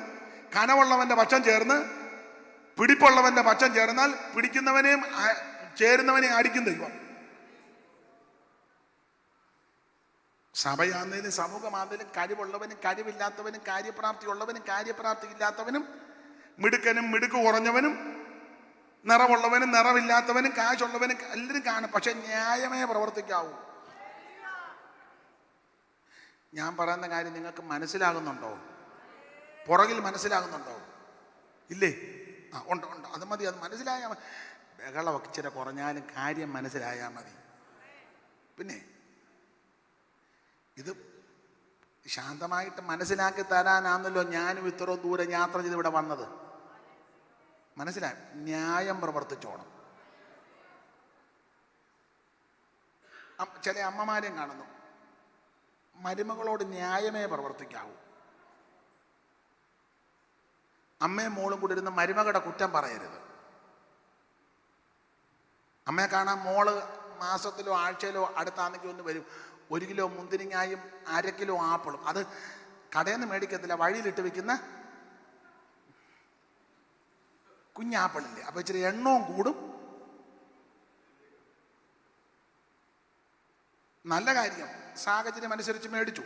കനവുള്ളവന്റെ പക്ഷം ചേർന്ന്, പിടിപ്പുള്ളവന്റെ പക്ഷം ചേർന്നാൽ പിടിക്കുന്നവനെയും ചേരുന്നവനെയും അടിക്കും ദൈവം. സഭയാന്നേലും സമൂഹമാന്നേലും കഴിവുള്ളവനും കഴിവില്ലാത്തവനും, കാര്യപ്രാപ്തിയുള്ളവനും കാര്യപ്രാപ്തി ഇല്ലാത്തവനും, മിടുക്കനും മിടുക്ക് കുറഞ്ഞവനും, നിറവുള്ളവനും നിറവില്ലാത്തവനും, കാശുള്ളവനും എല്ലാവരും കാണും. പക്ഷെ ന്യായമേ പ്രവർത്തിക്കാവൂ. ഞാൻ പറയുന്ന കാര്യം നിങ്ങൾക്ക് മനസ്സിലാകുന്നുണ്ടോ? പുറകിൽ മനസ്സിലാകുന്നുണ്ടോ? ഇല്ലേ? ഉണ്ട്. അത് മതി, അത് മനസ്സിലായാൽ മതി. ബഹളമൊക്കെ ഇച്ചിരി കുറഞ്ഞാലും കാര്യം മനസ്സിലായാൽ മതി. പിന്നെ ഇത് ശാന്തമായിട്ട് മനസ്സിലാക്കി തരാനാണല്ലോ ഞാനും ഇത്രയും ദൂരം യാത്ര ചെയ്ത് ഇവിടെ വന്നത്. മനസ്സിലായി? ന്യായം പ്രവർത്തിച്ചോണം. ചില അമ്മമാരെയും കാണുന്നു, മരുമകളോട് ന്യായമേ പ്രവർത്തിക്കാവൂ. അമ്മയും മോളും കൂടി ഇരുന്ന് മരുമകളുടെ കുറ്റം പറയരുത്. അമ്മയെ കാണാൻ മോള് മാസത്തിലോ ആഴ്ചയിലോ അടുത്താണെങ്കിൽ ഒന്ന് വരും, 1 കിലോ മുന്തിരിങ്ങായും 1/2 കിലോ ആപ്പിളും. അത് കടയിൽ നിന്ന് മേടിക്കത്തില്ല, വഴിയിലിട്ട് വെക്കുന്ന കുഞ്ഞാപ്പിളില്ലേ. അപ്പൊ ഇച്ചിരി എണ്ണവും കൂടും. നല്ല കാര്യം, സാഹചര്യം അനുസരിച്ച് മേടിച്ചു.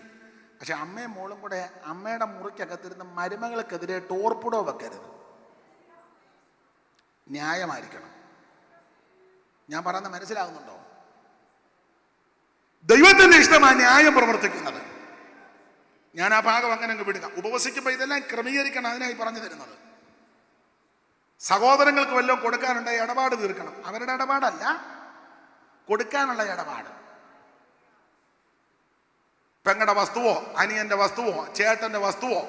പക്ഷെ അമ്മയും മോളും കൂടെ അമ്മയുടെ മുറിക്കകത്തിരുന്ന് മരുമകൾക്കെതിരെ ടോർപ്പിടോ വെക്കരുത്. ന്യായമായിരിക്കണം. ഞാൻ പറയുന്നത് മനസ്സിലാകുന്നുണ്ടോ? ദൈവത്തിന്റെ ഇഷ്ടമാണ് ന്യായം പ്രവർത്തിക്കുന്നത്. ഞാൻ ആ ഭാഗം അങ്ങനെ അങ്ങ് വിടുക. ഉപവസിക്കുമ്പോൾ ഇതെല്ലാം ക്രമീകരിക്കണം, അതിനായി പറഞ്ഞു തരുന്നത്. സഹോദരങ്ങൾക്ക് വല്ലതും കൊടുക്കാനുണ്ടെങ്കിൽ ഇടപാട് തീർക്കണം. അവരുടെ ഇടപാടല്ല, കൊടുക്കാനുള്ള ഇടപാട്. പെങ്ങളുടെ വസ്തുവോ അനിയന്റെ വസ്തുവോ ചേട്ടന്റെ വസ്തുവോ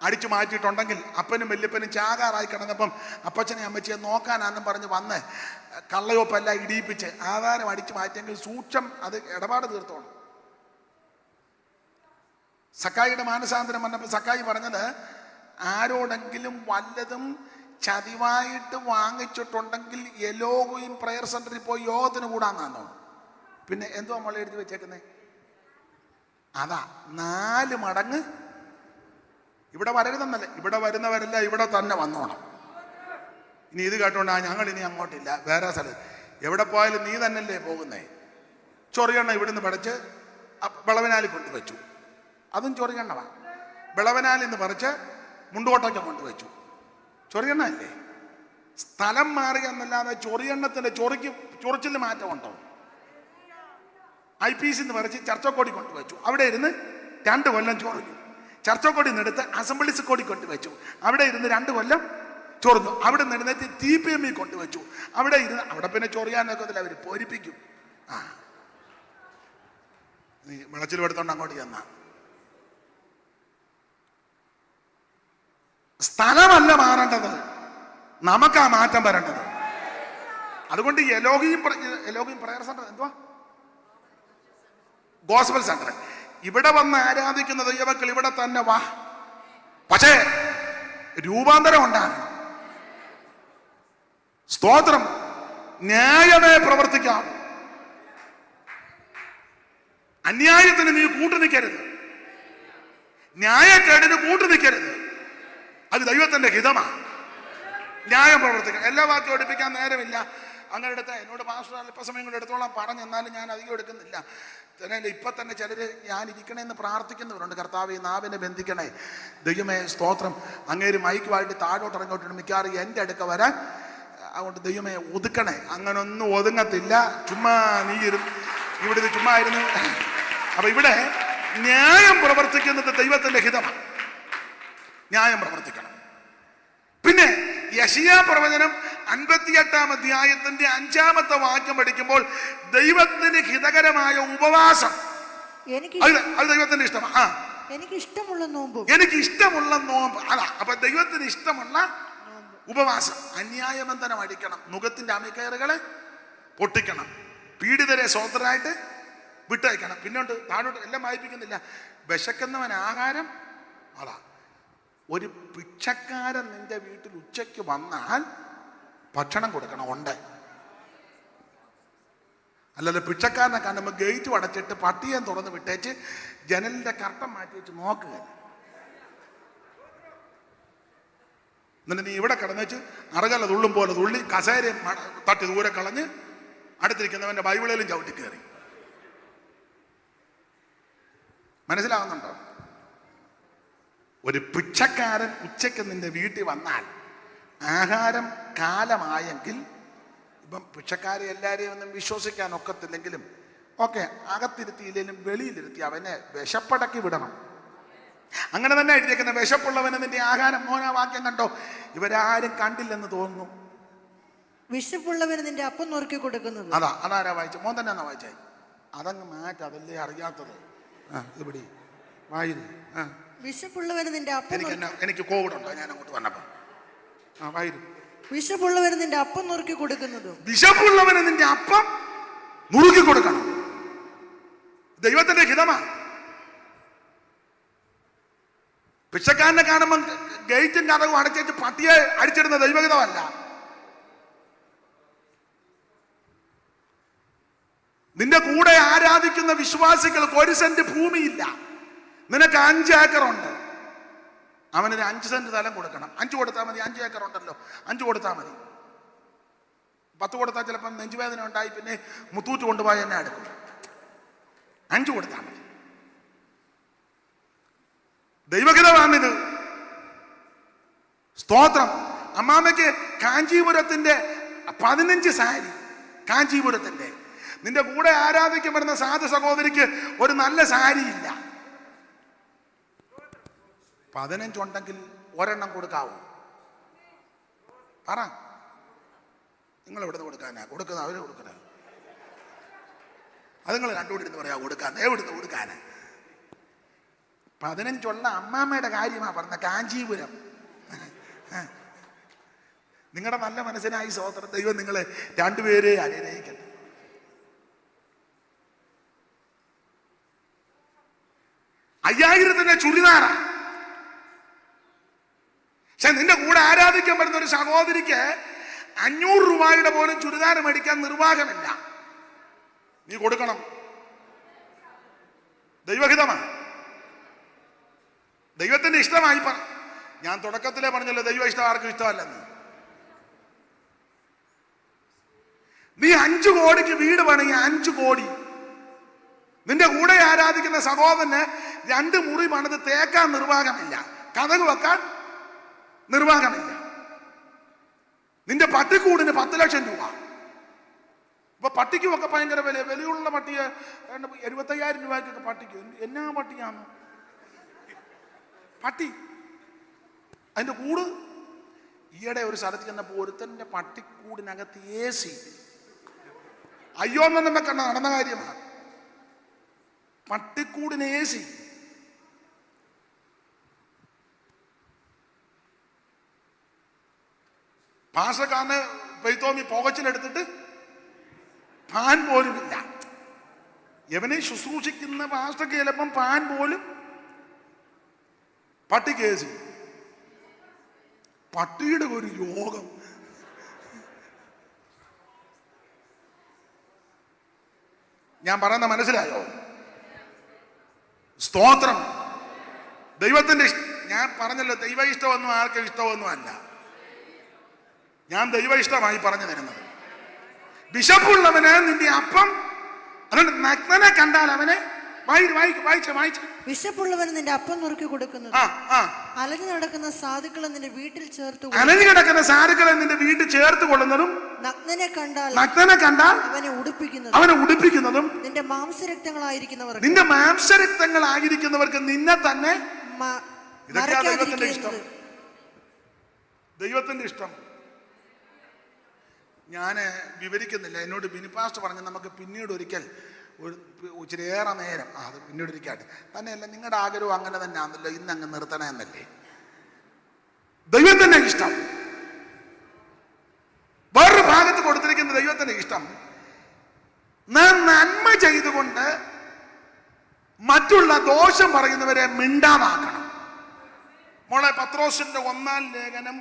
അടിച്ചു മാറ്റിയിട്ടുണ്ടെങ്കിൽ അപ്പനും വല്യപ്പനും ചാകാറായി കിടന്നപ്പം അപ്പച്ചനെ അമ്മച്ചിയെ നോക്കാനാന്നും പറഞ്ഞ് വന്ന് കള്ളയോപ്പെല്ലാം ഇടിയിപ്പിച്ച് ആധാരം അടിച്ചു മാറ്റിയെങ്കിൽ സൂക്ഷം അത് ഇടപാട് തീർത്തോണം. സക്കായിയുടെ മാനസാന്തരം വന്നപ്പോൾ സക്കായി പറഞ്ഞത്, ആരോടെങ്കിലും വല്ലതും ചതിവായിട്ട് വാങ്ങിച്ചിട്ടുണ്ടെങ്കിൽ എലോഗുയും പ്രയർ സെന്ററിൽ പോയി യോഗത്തിന് കൂടാന്നാണോ? പിന്നെ എന്തോ നമ്മൾ എഴുതി വെച്ചേക്കുന്നേ? അതാ 4 മടങ്ങ് ഇവിടെ വരരുതെന്നല്ലേ, ഇവിടെ വരുന്നവരല്ല ഇവിടെ തന്നെ വന്നോണം. ഇനി ഇത് കേട്ടോണ്ടാ ഞങ്ങൾ ഇനി അങ്ങോട്ടില്ല, വേറെ സ്ഥലത്ത് എവിടെ പോയാലും നീ തന്നെയല്ലേ പോകുന്നേ. ചൊറിയണ്ണ ഇവിടുന്ന് പറിച്ച് വിളവനാലിൽ കൊണ്ടുവച്ചു, അതും ചൊറിയണ്ണമാണ്. വിളവനാലിൽ നിന്ന് പറിച്ച് മുണ്ടുകോട്ടയ്ക്ക് കൊണ്ടുവച്ചു, ചൊറിയണ്ണ അല്ലേ. സ്ഥലം മാറി എന്നല്ലാതെ ചൊറിയണ്ണത്തിന്റെ ചൊറിച്ചിൽ മാറ്റമുണ്ടോ? IPC നിന്ന് പറിച്ച് ചർച്ചക്കോടി കൊണ്ടുവച്ചു, അവിടെ ഇരുന്ന് 2 കൊല്ലം ചൊറിഞ്ഞു. ചർച്ചക്കോടി നിന്നെടുത്ത് അസംബ്ലീസ് കോടി കൊണ്ടുവച്ചു, അവിടെ ഇരുന്ന് 2 കൊല്ലം ചൊറിഞ്ഞു. അവിടെ നിന്നെടുത്ത് TPM കൊണ്ടുവച്ചു, അവിടെ ഇരുന്ന് അവിടെ പിന്നെ ചൊറിയാനൊക്കെ അവർ പൊരിപ്പിക്കും. നീ വിളച്ചിൽ എടുത്തോണ്ട് അങ്ങോട്ട് ചെന്ന സ്ഥലമല്ല മാറേണ്ടത്, നമുക്കാ മാറ്റം വരേണ്ടത്. അതുകൊണ്ട് എലോഹിയും പ്രയർ സെന്റർ എന്തുവാ, ഗോസ്ബൽ സെന്റർ, ഇവിടെ വന്ന് ആരാധിക്കുന്ന ദൈവമക്കൾ ഇവിടെ തന്നെ വാ. പക്ഷേ രൂപാന്തരം ഉണ്ടാകണം. സ്തോത്രം. ന്യായമേ പ്രവർത്തിക്കാം. അന്യായത്തിന് നീ കൂട്ടു നിൽക്കരുത്, ന്യായക്കേടിന് കൂട്ടു നിൽക്കരുത്. അത് ദൈവത്തിന്റെ ഹിതമാണ്. ന്യായം പ്രവർത്തിക്കണം. എല്ലാ വാക്യം എടുപ്പിക്കാൻ നേരമില്ല. അങ്ങനെ എടുത്ത എന്നോട് പാസ്റ്റർ അല്പസമയം കൊണ്ട് എടുത്തോളാം പറഞ്ഞെന്നാലും ഞാൻ അധികം എടുക്കുന്നില്ല. ഇപ്പൊ തന്നെ ചിലർ ഞാൻ ഇരിക്കണേന്ന് പ്രാർത്ഥിക്കുന്നവരുണ്ട്. കർത്താവേ നാവിനെ ബന്ധിക്കണേ. ദൈവമേ സ്തോത്രം. അങ്ങേര് മൈക്കുമായിട്ട് താഴോട്ട് ഇറങ്ങോട്ട് മിക്കാറ് എൻ്റെ അടുക്ക വരാൻ. അതുകൊണ്ട് ദൈവമേ ഒതുക്കണേ. അങ്ങനൊന്നും ഒതുങ്ങത്തില്ല. ചുമ്മാ നീ ഇവിടെ ഇത് ചുമ്മാ ആയിരുന്നു. അപ്പൊ ഇവിടെ ന്യായം പ്രവർത്തിക്കുന്നത് ദൈവത്തിന്റെ ഹിതമാണ്. ന്യായം പ്രവർത്തിക്കണം. പിന്നെ യെശയ്യാ പ്രവചനം 58-ാം അധ്യായത്തിന്റെ 5-ാമത്തെ വാക്യം പഠിക്കുമ്പോൾ ദൈവത്തിന് ഹിതകരമായ ഉപവാസം, അത് ദൈവത്തിന്റെ ഇഷ്ടമാണ്. എനിക്ക് ഇഷ്ടമുള്ള നോമ്പ്. അതാ. അപ്പൊ ദൈവത്തിന് ഇഷ്ടമുള്ള ഉപവാസം. അന്യായബന്ധനം അടിക്കണം, നുഖത്തിന്റെ അമിക്കയറുകളെ പൊട്ടിക്കണം, പീഡിതരെ സ്വതന്ത്രരായിട്ട് വിട്ടയക്കണം. പിന്നോട്ട് താഴോട്ട് എല്ലാം വായിപ്പിക്കുന്നില്ല. വിശക്കുന്നവൻ ആഹാരം. അതാ. ഒരു പിച്ചക്കാരൻ നിന്റെ വീട്ടിൽ ഉച്ചയ്ക്ക് വന്നാൽ ഭക്ഷണം കൊടുക്കണം. ഉണ്ട്. അല്ലല്ലോ പിച്ചക്കാരനെ കാണുമ്പോൾ ഗേറ്റ് അടച്ചിട്ട് പട്ടിയെ തുറന്ന് വിട്ടേച്ച് ജനലിന്റെ കർട്ടൻ മാറ്റി വെച്ച് നോക്കുക. എന്നിട്ട് നീ ഇവിടെ കിടന്നുവെച്ച് അറകല തുള്ളും പോലെ തുള്ളി കസേരയും തട്ടി ദൂരെ കളഞ്ഞ് അടുത്തിരിക്കുന്നവന്റെ ബൈബിളിലും ചവിട്ടി കയറി. മനസ്സിലാവുന്നുണ്ടോ? ഒരു പിച്ചക്കാരൻ ഉച്ചയ്ക്ക് നിന്റെ വീട്ടിൽ വന്നാൽ ആഹാരം കാലമായെങ്കിൽ, ഇപ്പം പിച്ചക്കാരെ എല്ലാവരെയും ഒന്നും വിശ്വസിക്കാൻ ഒക്കത്തില്ലെങ്കിലും ഓക്കെ, അകത്തിരുത്തിയില്ലെങ്കിലും വെളിയിലിരുത്തി അവനെ വിശപ്പടക്കി വിടണം. അങ്ങനെ തന്നെ എഴുതിയേക്കുന്ന വിശപ്പുള്ളവന് നിന്റെ ആഹാരം. മോനാ വാക്യം കണ്ടോ? ഇവരാരും കണ്ടില്ലെന്ന് തോന്നുന്നു. വിശപ്പുള്ളവന് നിന്റെ അപ്പം നുറുക്കി കൊടുക്കുന്നത്. അതാരാ വായിച്ചു? മോൻ തന്നെ എന്നാ വായിച്ചേ? അതങ്ങ് മാറ്റ, അതല്ലേ അറിയാത്തത്. ഇവിടെ വായിരു. വിശപ്പുള്ളവന് നിന്റെ അപ്പം. എനിക്ക് കോവിഡ് ഉണ്ടോ ഞാൻ അങ്ങോട്ട് വന്നപ്പോ? വായിരു. വിശപ്പുള്ളവന് നിന്റെ അപ്പം നുറുക്കി കൊടുക്കുന്നത്. വിശപ്പുള്ളവന് നിന്റെ അപ്പം നുറുക്കി കൊടുക്കണം. ദൈവത്തിന്റെ ഹിതമാ. പിച്ചക്കാരനെ കാണുമ്പോൾ ഗേറ്റും കഥകും അടച്ചു പട്ടിയെ അടിച്ചിടുന്ന ദൈവഹിതമല്ല. നിന്റെ കൂടെ ആരാധിക്കുന്ന വിശ്വാസികൾക്ക് 1 സെന്റ് ഭൂമിയില്ല. നിനക്ക് 5 ഏക്കറുണ്ട്. അവനൊരു 5 സെന്റ് സ്ഥലം കൊടുക്കണം. 5 കൊടുത്താൽ മതി. 5 ഏക്കർ ഉണ്ടല്ലോ, 5 കൊടുത്താൽ മതി. 10 കൊടുത്താൽ ചിലപ്പം നെഞ്ചുവേദന ഉണ്ടായി പിന്നെ മുത്തൂറ്റ് കൊണ്ടുപോയി എന്നെ എടുക്കും. 5 കൊടുത്താൽ മതി. ദൈവഹിതമാണിത്. സ്തോത്രം. അമ്മാമ്മയ്ക്ക് കാഞ്ചീപുരത്തിന്റെ 15 സാരി, കാഞ്ചീപുരത്തിന്റെ. നിന്റെ കൂടെ ആരാധിക്കപ്പെടുന്ന സാധു സഹോദരിക്ക് ഒരു നല്ല സാരി ഇല്ല. 15 ഉണ്ടെങ്കിൽ 1 കൊടുക്കാവോ? പറ. നിങ്ങൾ എവിടുന്ന് കൊടുക്കാനാ? കൊടുക്കുന്ന അവര് കൊടുക്കണ. അത് നിങ്ങൾ കണ്ടുപിടിന്ന് പറയാ കൊടുക്കാൻ. എവിടുന്ന് കൊടുക്കാനാ? 15 അമ്മാമ്മയുടെ കാര്യമാ പറഞ്ഞ കാഞ്ചീപുരം. നിങ്ങളുടെ നല്ല മനസ്സിനായി സ്തോത്രം. ദൈവം നിങ്ങളെ 2 പേരെ അനുഗ്രഹിക്കട്ടെ. 5000 ചുരിദാറാ. പക്ഷെ നിന്റെ കൂടെ ആരാധിക്കാൻ പറ്റുന്ന ഒരു സഹോദരിക്ക് 500 രൂപയുടെ പോലും ചുരിദാർ മേടിക്കാൻ നിർവാഹമില്ല. നീ കൊടുക്കണം. ദൈവഹിതമാണ്, ദൈവത്തിന്റെ ഇഷ്ടമായി. ഞാൻ തുടക്കത്തിലേ പറഞ്ഞല്ലോ, ദൈവ ഇഷ്ടം ആർക്കും ഇഷ്ടമല്ലെന്ന്. നീ 5 കോടിക്ക് വീട് പണിയ 5 കോടി, നിന്റെ കൂടെ ആരാധിക്കുന്ന സഹോദരന് 2 മുറി പണിത് തേക്കാൻ നിർവാഹമില്ല, കതക് വെക്കാൻ നിർവാഹമില്ല. നിന്റെ പട്ടിക്കൂടിന് 10 ലക്ഷം രൂപ. ഇപ്പൊ പട്ടിക്കുമൊക്കെ ഭയങ്കര വിലയുള്ള പട്ടിയെ 75,000 രൂപയ്ക്കൊക്കെ പട്ടിക്ക്. എന്നാ പട്ടിയാന്ന് പട്ടി, അതിന്റെ കൂട്. ഈയിടെ ഒരു സ്ഥലത്ത് ചെന്നപ്പോൾ ഒരുത്തന്റെ പട്ടിക്കൂടിനകത്ത് AC. അയ്യോ എന്നൊക്കെ കണ്ട നടന്ന കാര്യമാണ്. പട്ടിക്കൂടിന് AC. പാസ്റ്റർക്കാരന് പെയ്ത്തോമി പുകച്ചിലെടുത്തിട്ട് പാൻ പോലുമില്ല. എവനെ ശുശ്രൂഷിക്കുന്ന പാസ്റ്റർക്ക് ചിലപ്പം പാൻ പോലും പട്ടിക്ക് AC. പട്ടിയുടെ ഒരു യോഗം. ഞാൻ പറയുന്ന മനസ്സിലായോ? സ്തോത്രം. ദൈവത്തിന്റെ ഞാൻ പറഞ്ഞല്ലോ, ദൈവ ഇഷ്ടമൊന്നും ആർക്കും ഇഷ്ടമൊന്നും അല്ല. ഞാൻ ദൈവ ഇഷ്ടമായി പറഞ്ഞു തരുന്നത്. വിശപ്പുള്ളവന് നിന്റെ അപ്പം, അതുകൊണ്ട് നഗ്നനെ കണ്ടാൽ അവനെ വായിച്ച വിശപ്പുള്ളവന് നിന്റെ അപ്പം നുറുക്കി കൊടുക്കുന്നത്, അലഞ്ഞു നടക്കുന്ന സാധുക്കളെ നിന്റെ വീട്ടിൽ ചേർത്ത് നിന്റെ വീട്ടിൽ ചേർത്ത് കൊള്ളുന്നതും, നഗ്നനെ കണ്ടാൽ അവനെ ഉടുപ്പിക്കുന്നതും, നിന്റെ മാംസരക്തങ്ങളായിരിക്കുന്നവർക്ക് നിന്നെ തന്നെ ദൈവത്തിന്റെ ഇഷ്ടം. ഞാൻ വിവരിക്കുന്നില്ല. എന്നോട് ബിനി പാസ്റ്റർ പറഞ്ഞ് നമുക്ക് പിന്നീട് ഒരിക്കൽ ഇച്ചിരിയേറെ നേരം അത് പിന്നീട് ഒരിക്കട്ടെ. തന്നെയല്ല, നിങ്ങളുടെ ആഗ്രഹം അങ്ങനെ തന്നെ ആണല്ലോ, ഇന്ന് അങ്ങ് നിർത്തണേ എന്നല്ലേ. ദൈവത്തിന്റെ ഇഷ്ടം വേറൊരു ഭാഗത്ത് കൊടുത്തിരിക്കുന്ന ദൈവത്തിന്റെ ഇഷ്ടം, നാം നന്മ ചെയ്തുകൊണ്ട് മറ്റുള്ള ദോഷം പറയുന്നവരെ മിണ്ടാതാക്കണം. മോളെ, പത്രോസിന്റെ 1-ാം ലേഖനം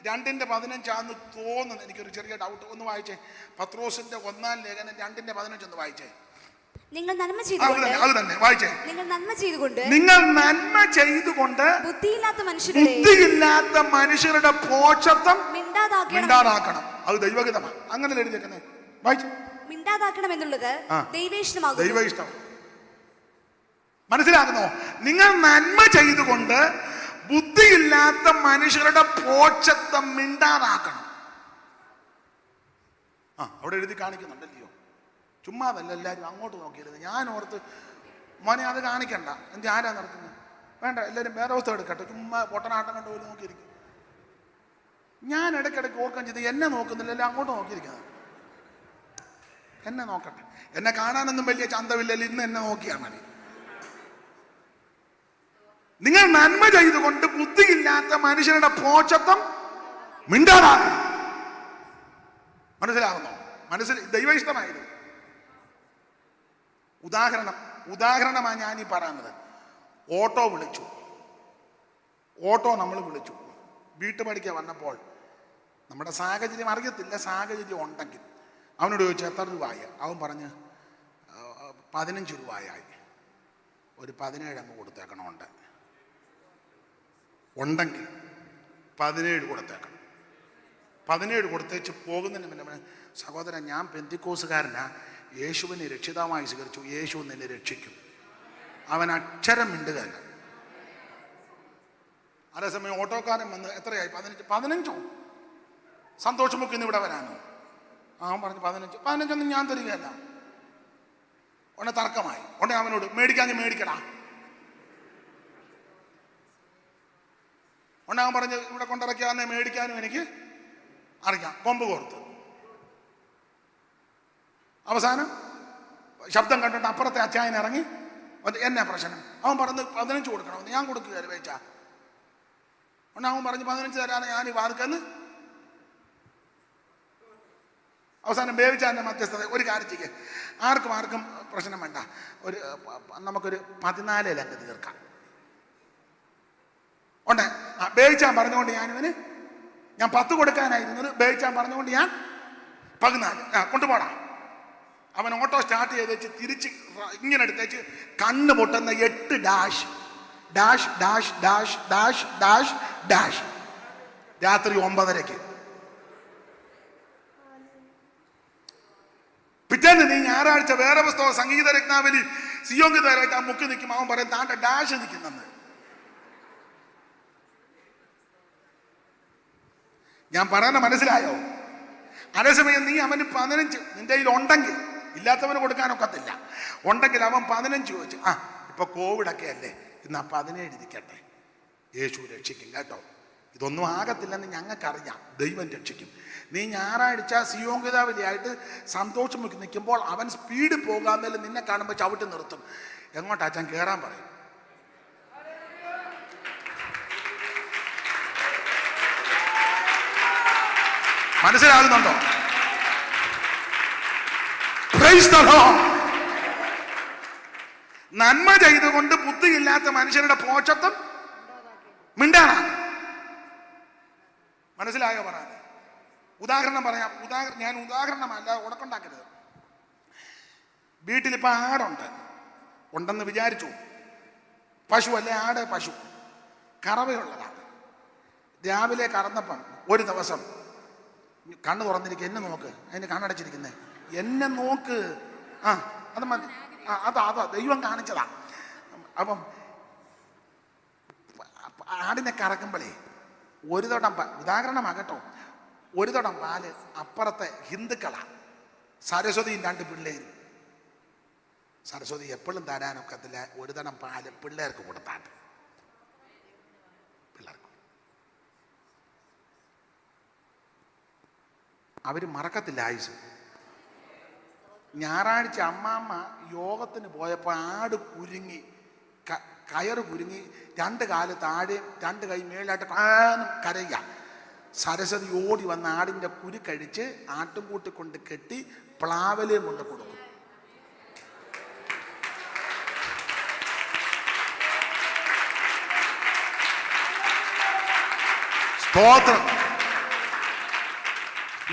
2:15 തോന്നുന്നു. എനിക്കൊരു ചെറിയ ഡൗട്ട്. ഒന്ന് വായിച്ചേ. പത്രോസിന്റെ 1-ാം ലേഖനം 2:15 ഒന്ന് വായിച്ചേ. നിങ്ങൾ നന്മ ചെയ്തുകൊണ്ട് ബുദ്ധിയില്ലാത്ത മനുഷ്യരുടെ പോഷത്വം മിണ്ടാതാക്കണം. അത് ദൈവഹിതമാണ്. അങ്ങനെ എഴുതിയേക്കുന്നത് വായിച്ചു. മിണ്ടാതാക്കണം എന്നുള്ളത് ദൈവ ഇഷ്ടം. മനസ്സിലാകുന്നോ? നിങ്ങൾ നന്മ ചെയ്തുകൊണ്ട് ബുദ്ധിയില്ലാത്ത മനുഷ്യരുടെ പോഷത്വം മിണ്ടാതാക്കണം. അവിടെ എഴുതി കാണിക്കുന്നുണ്ടല്ലോ. ചുമ്മാതല്ല, എല്ലാവരും അങ്ങോട്ട് നോക്കിയിരുന്നത്. ഞാൻ ഓർത്ത് മോനെ അത് കാണിക്കണ്ട, എന്ത് ആരാ നടത്തുന്നത്? വേണ്ട, എല്ലാവരും വേറെ അവസ്ഥ എടുക്കട്ടെ. ചുമ്മാ പൊട്ടനാട്ടം കണ്ട് പോലും നോക്കിയിരിക്കും. ഞാൻ ഇടയ്ക്കിടയ്ക്ക് ഓർക്കാൻ ചെയ്ത് എന്നെ നോക്കുന്നില്ല, എല്ലാം അങ്ങോട്ട് നോക്കിയിരിക്കുന്നത്. എന്നെ നോക്കട്ടെ. എന്നെ കാണാനൊന്നും വലിയ ചന്തമില്ലല്ലോ, ഇന്ന് എന്നെ നോക്കിയാൽ മതി. നിങ്ങൾ നന്മ ചെയ്തുകൊണ്ട് ബുദ്ധിയില്ലാത്ത മനുഷ്യരുടെ പോഷത്വം മിണ്ടാതാക്കണം. മനസ്സിലാകുന്നോ? ദൈവ ഇഷ്ടമായിരുന്നു. ഉദാഹരണമാണ് ഞാൻ ഈ പറയുന്നത്. ഓട്ടോ നമ്മൾ വിളിച്ചു. വീട്ടുപടിക്ക് വന്നപ്പോൾ നമ്മുടെ സാഹചര്യം അറിയത്തില്ല. സാഹചര്യം ഉണ്ടെങ്കിൽ അവനോട് ചോദിച്ചു എത്ര രൂപയായി? അവൻ പറഞ്ഞ് 15 രൂപയായി. ഒരു 17 അങ്ങ് കൊടുത്തേക്കണമുണ്ട്. ഉണ്ടെങ്കിൽ 17 കൊടുത്തേക്കണം. 17 കൊടുത്തേച്ച് പോകുന്നതിന് മുന്നേ, സഹോദരൻ, ഞാൻ പെന്തിക്കോസുകാരനാ, യേശുവിനെ രക്ഷിതാവായി സ്വീകരിച്ചു, യേശു നിന്നെ രക്ഷിക്കും. അവൻ അക്ഷരം മിണ്ടുകയല്ല. അതേസമയം ഓട്ടോക്കാരൻ വന്ന് എത്രയായി? 15 സന്തോഷമുക്കിന്ന് ഇവിടെ വരാനോ? അവൻ പറഞ്ഞു 15 ഞാൻ തരികയല്ല. ഉടനെ തർക്കമായി. ഉടനെ അവനോട് മേടിക്കടാ. ഉടനെ അവൻ പറഞ്ഞ് ഇവിടെ കൊണ്ടിറക്കാന്നെ മേടിക്കാനും എനിക്ക് അറിയാം. കൊമ്പ് കോർത്ത് അവസാനം ശബ്ദം കണ്ടിട്ട് അപ്പുറത്തെ അച്ചായൻ ഇറങ്ങി, എന്നാ പ്രശ്നം? അവൻ പറഞ്ഞ് 15 കൊടുക്കണമെന്ന്. ഞാൻ കൊടുക്കുകയല്ല വേച്ചാ. ഉടനെ അവൻ പറഞ്ഞ് 15 തരാണ് ഞാൻ ഈ വാതിക്കന്ന്. അവസാനം ബേവിച്ചാൻ്റെ മധ്യസ്ഥത. ഒരു കാര്യം ചെയ്യുക, ആർക്കും പ്രശ്നം വേണ്ട, നമുക്കൊരു 14 അങ്ങ് തീർക്കാം. ബേയിച്ചാൻ പറഞ്ഞുകൊണ്ട് ഞാൻ 10 കൊടുക്കാനായിരുന്നത്, ബേയിച്ചാൻ പറഞ്ഞുകൊണ്ട് ഞാൻ 14. കൊണ്ടുപോടാ. അവൻ ഓട്ടോ സ്റ്റാർട്ട് ചെയ്തേച്ച് തിരിച്ച് ഇങ്ങനെ എടുത്തേച്ച് കണ്ണ് പൊട്ടുന്ന 8 dash dash dash dash dash dash dash രാത്രി 9:30. പിറ്റേന്ന് നീ ഞായറാഴ്ച വേറെ പുസ്തകം സംഗീത രത്നാവലി സിയോങ്കിതാരായിട്ട് ആ മുക്കി നിൽക്കും. അവൻ പറയും താൻ്റെ ഡാഷ് നിൽക്കുന്നെന്ന്. ഞാൻ പറയുന്ന മനസ്സിലായോ? അതേസമയം നീ അവന് 15 നിന്റെ കയ്യിൽ ഉണ്ടെങ്കിൽ, ഇല്ലാത്തവന് കൊടുക്കാനൊക്കത്തില്ല, ഉണ്ടെങ്കിൽ അവൻ 15 ചോദിച്ചു. ഇപ്പൊ കോവിഡൊക്കെ അല്ലേ, ഇന്ന് 17 ഇരിക്കട്ടെ, യേശു രക്ഷിക്കും കേട്ടോ. ഇതൊന്നും ആകത്തില്ലെന്ന് ഞങ്ങൾക്കറിയാം, ദൈവം രക്ഷിക്കും. നീ ഞായറാഴ്ച സിയോങ്കിതാവലിയായിട്ട് സന്തോഷം മുക്കി നിൽക്കുമ്പോൾ അവൻ സ്പീഡ് പോകാൻ മേലെ നിന്നെ കാണുമ്പോൾ ചവിട്ടി നിർത്തും. എങ്ങോട്ടാ അച്ഛൻ കയറാൻ പറയും. മനസ്സിലാകുന്നുണ്ടോ? നന്മ ചെയ്തുകൊണ്ട് ബുദ്ധിയില്ലാത്ത മനുഷ്യരുടെ പോഷത്വം മിണ്ടാനാണ്. മനസ്സിലായോ? പറയാൻ ഉദാഹരണം പറയാം. ഞാൻ ഉദാഹരണമല്ല, ഉടക്കുണ്ടാക്കരുത്. വീട്ടിലിപ്പോൾ ഉണ്ടെന്ന് വിചാരിച്ചു. പശു അല്ലേ, ആട്, പശു കറവയുള്ളതാണ്. രാവിലെ കറന്നപ്പം ഒരു ദിവസം കണ്ണ് തുറന്നിരിക്കുക, എന്നെ നോക്ക്, അതിന് കണ്ണടച്ചിരിക്കുന്നേ, എന്നെ നോക്ക്. അത് മതി, അതാ ദൈവം കാണിച്ചതാ. അപ്പം ആടിനെ കറക്കുമ്പോഴേ ഒരു തൊടം ഉദാഹരണമാകട്ടോ, ഒരു തൊടം പാല് അപ്പുറത്തെ ഹിന്ദുക്കളാ, സരസ്വതിയും 2 പിള്ളേരും. സരസ്വതി എപ്പോഴും തരാനൊക്കത്തില്ല, ഒരു തടം പാല് പിള്ളേർക്ക് കൊടുത്താട്ട്. പിള്ളേർക്ക് അവര് മറക്കത്തില്ല ആയുസ്. ഞായറാഴ്ച അമ്മാമ്മ യോഗത്തിന് പോയപ്പോൾ ആട് കുരുങ്ങി, കയറ് കുരുങ്ങി, 2 കാല് താഴെ 2 കൈ മേലായിട്ട് കരയുക. സരസ്വതി ഓടി വന്ന ആടിൻ്റെ കുരു കഴിച്ച് ആട്ടുംകൂട്ടി കൊണ്ട് കെട്ടി പ്ലാവലയും കൊണ്ട് കൊടുക്കും. സ്തോത്രം.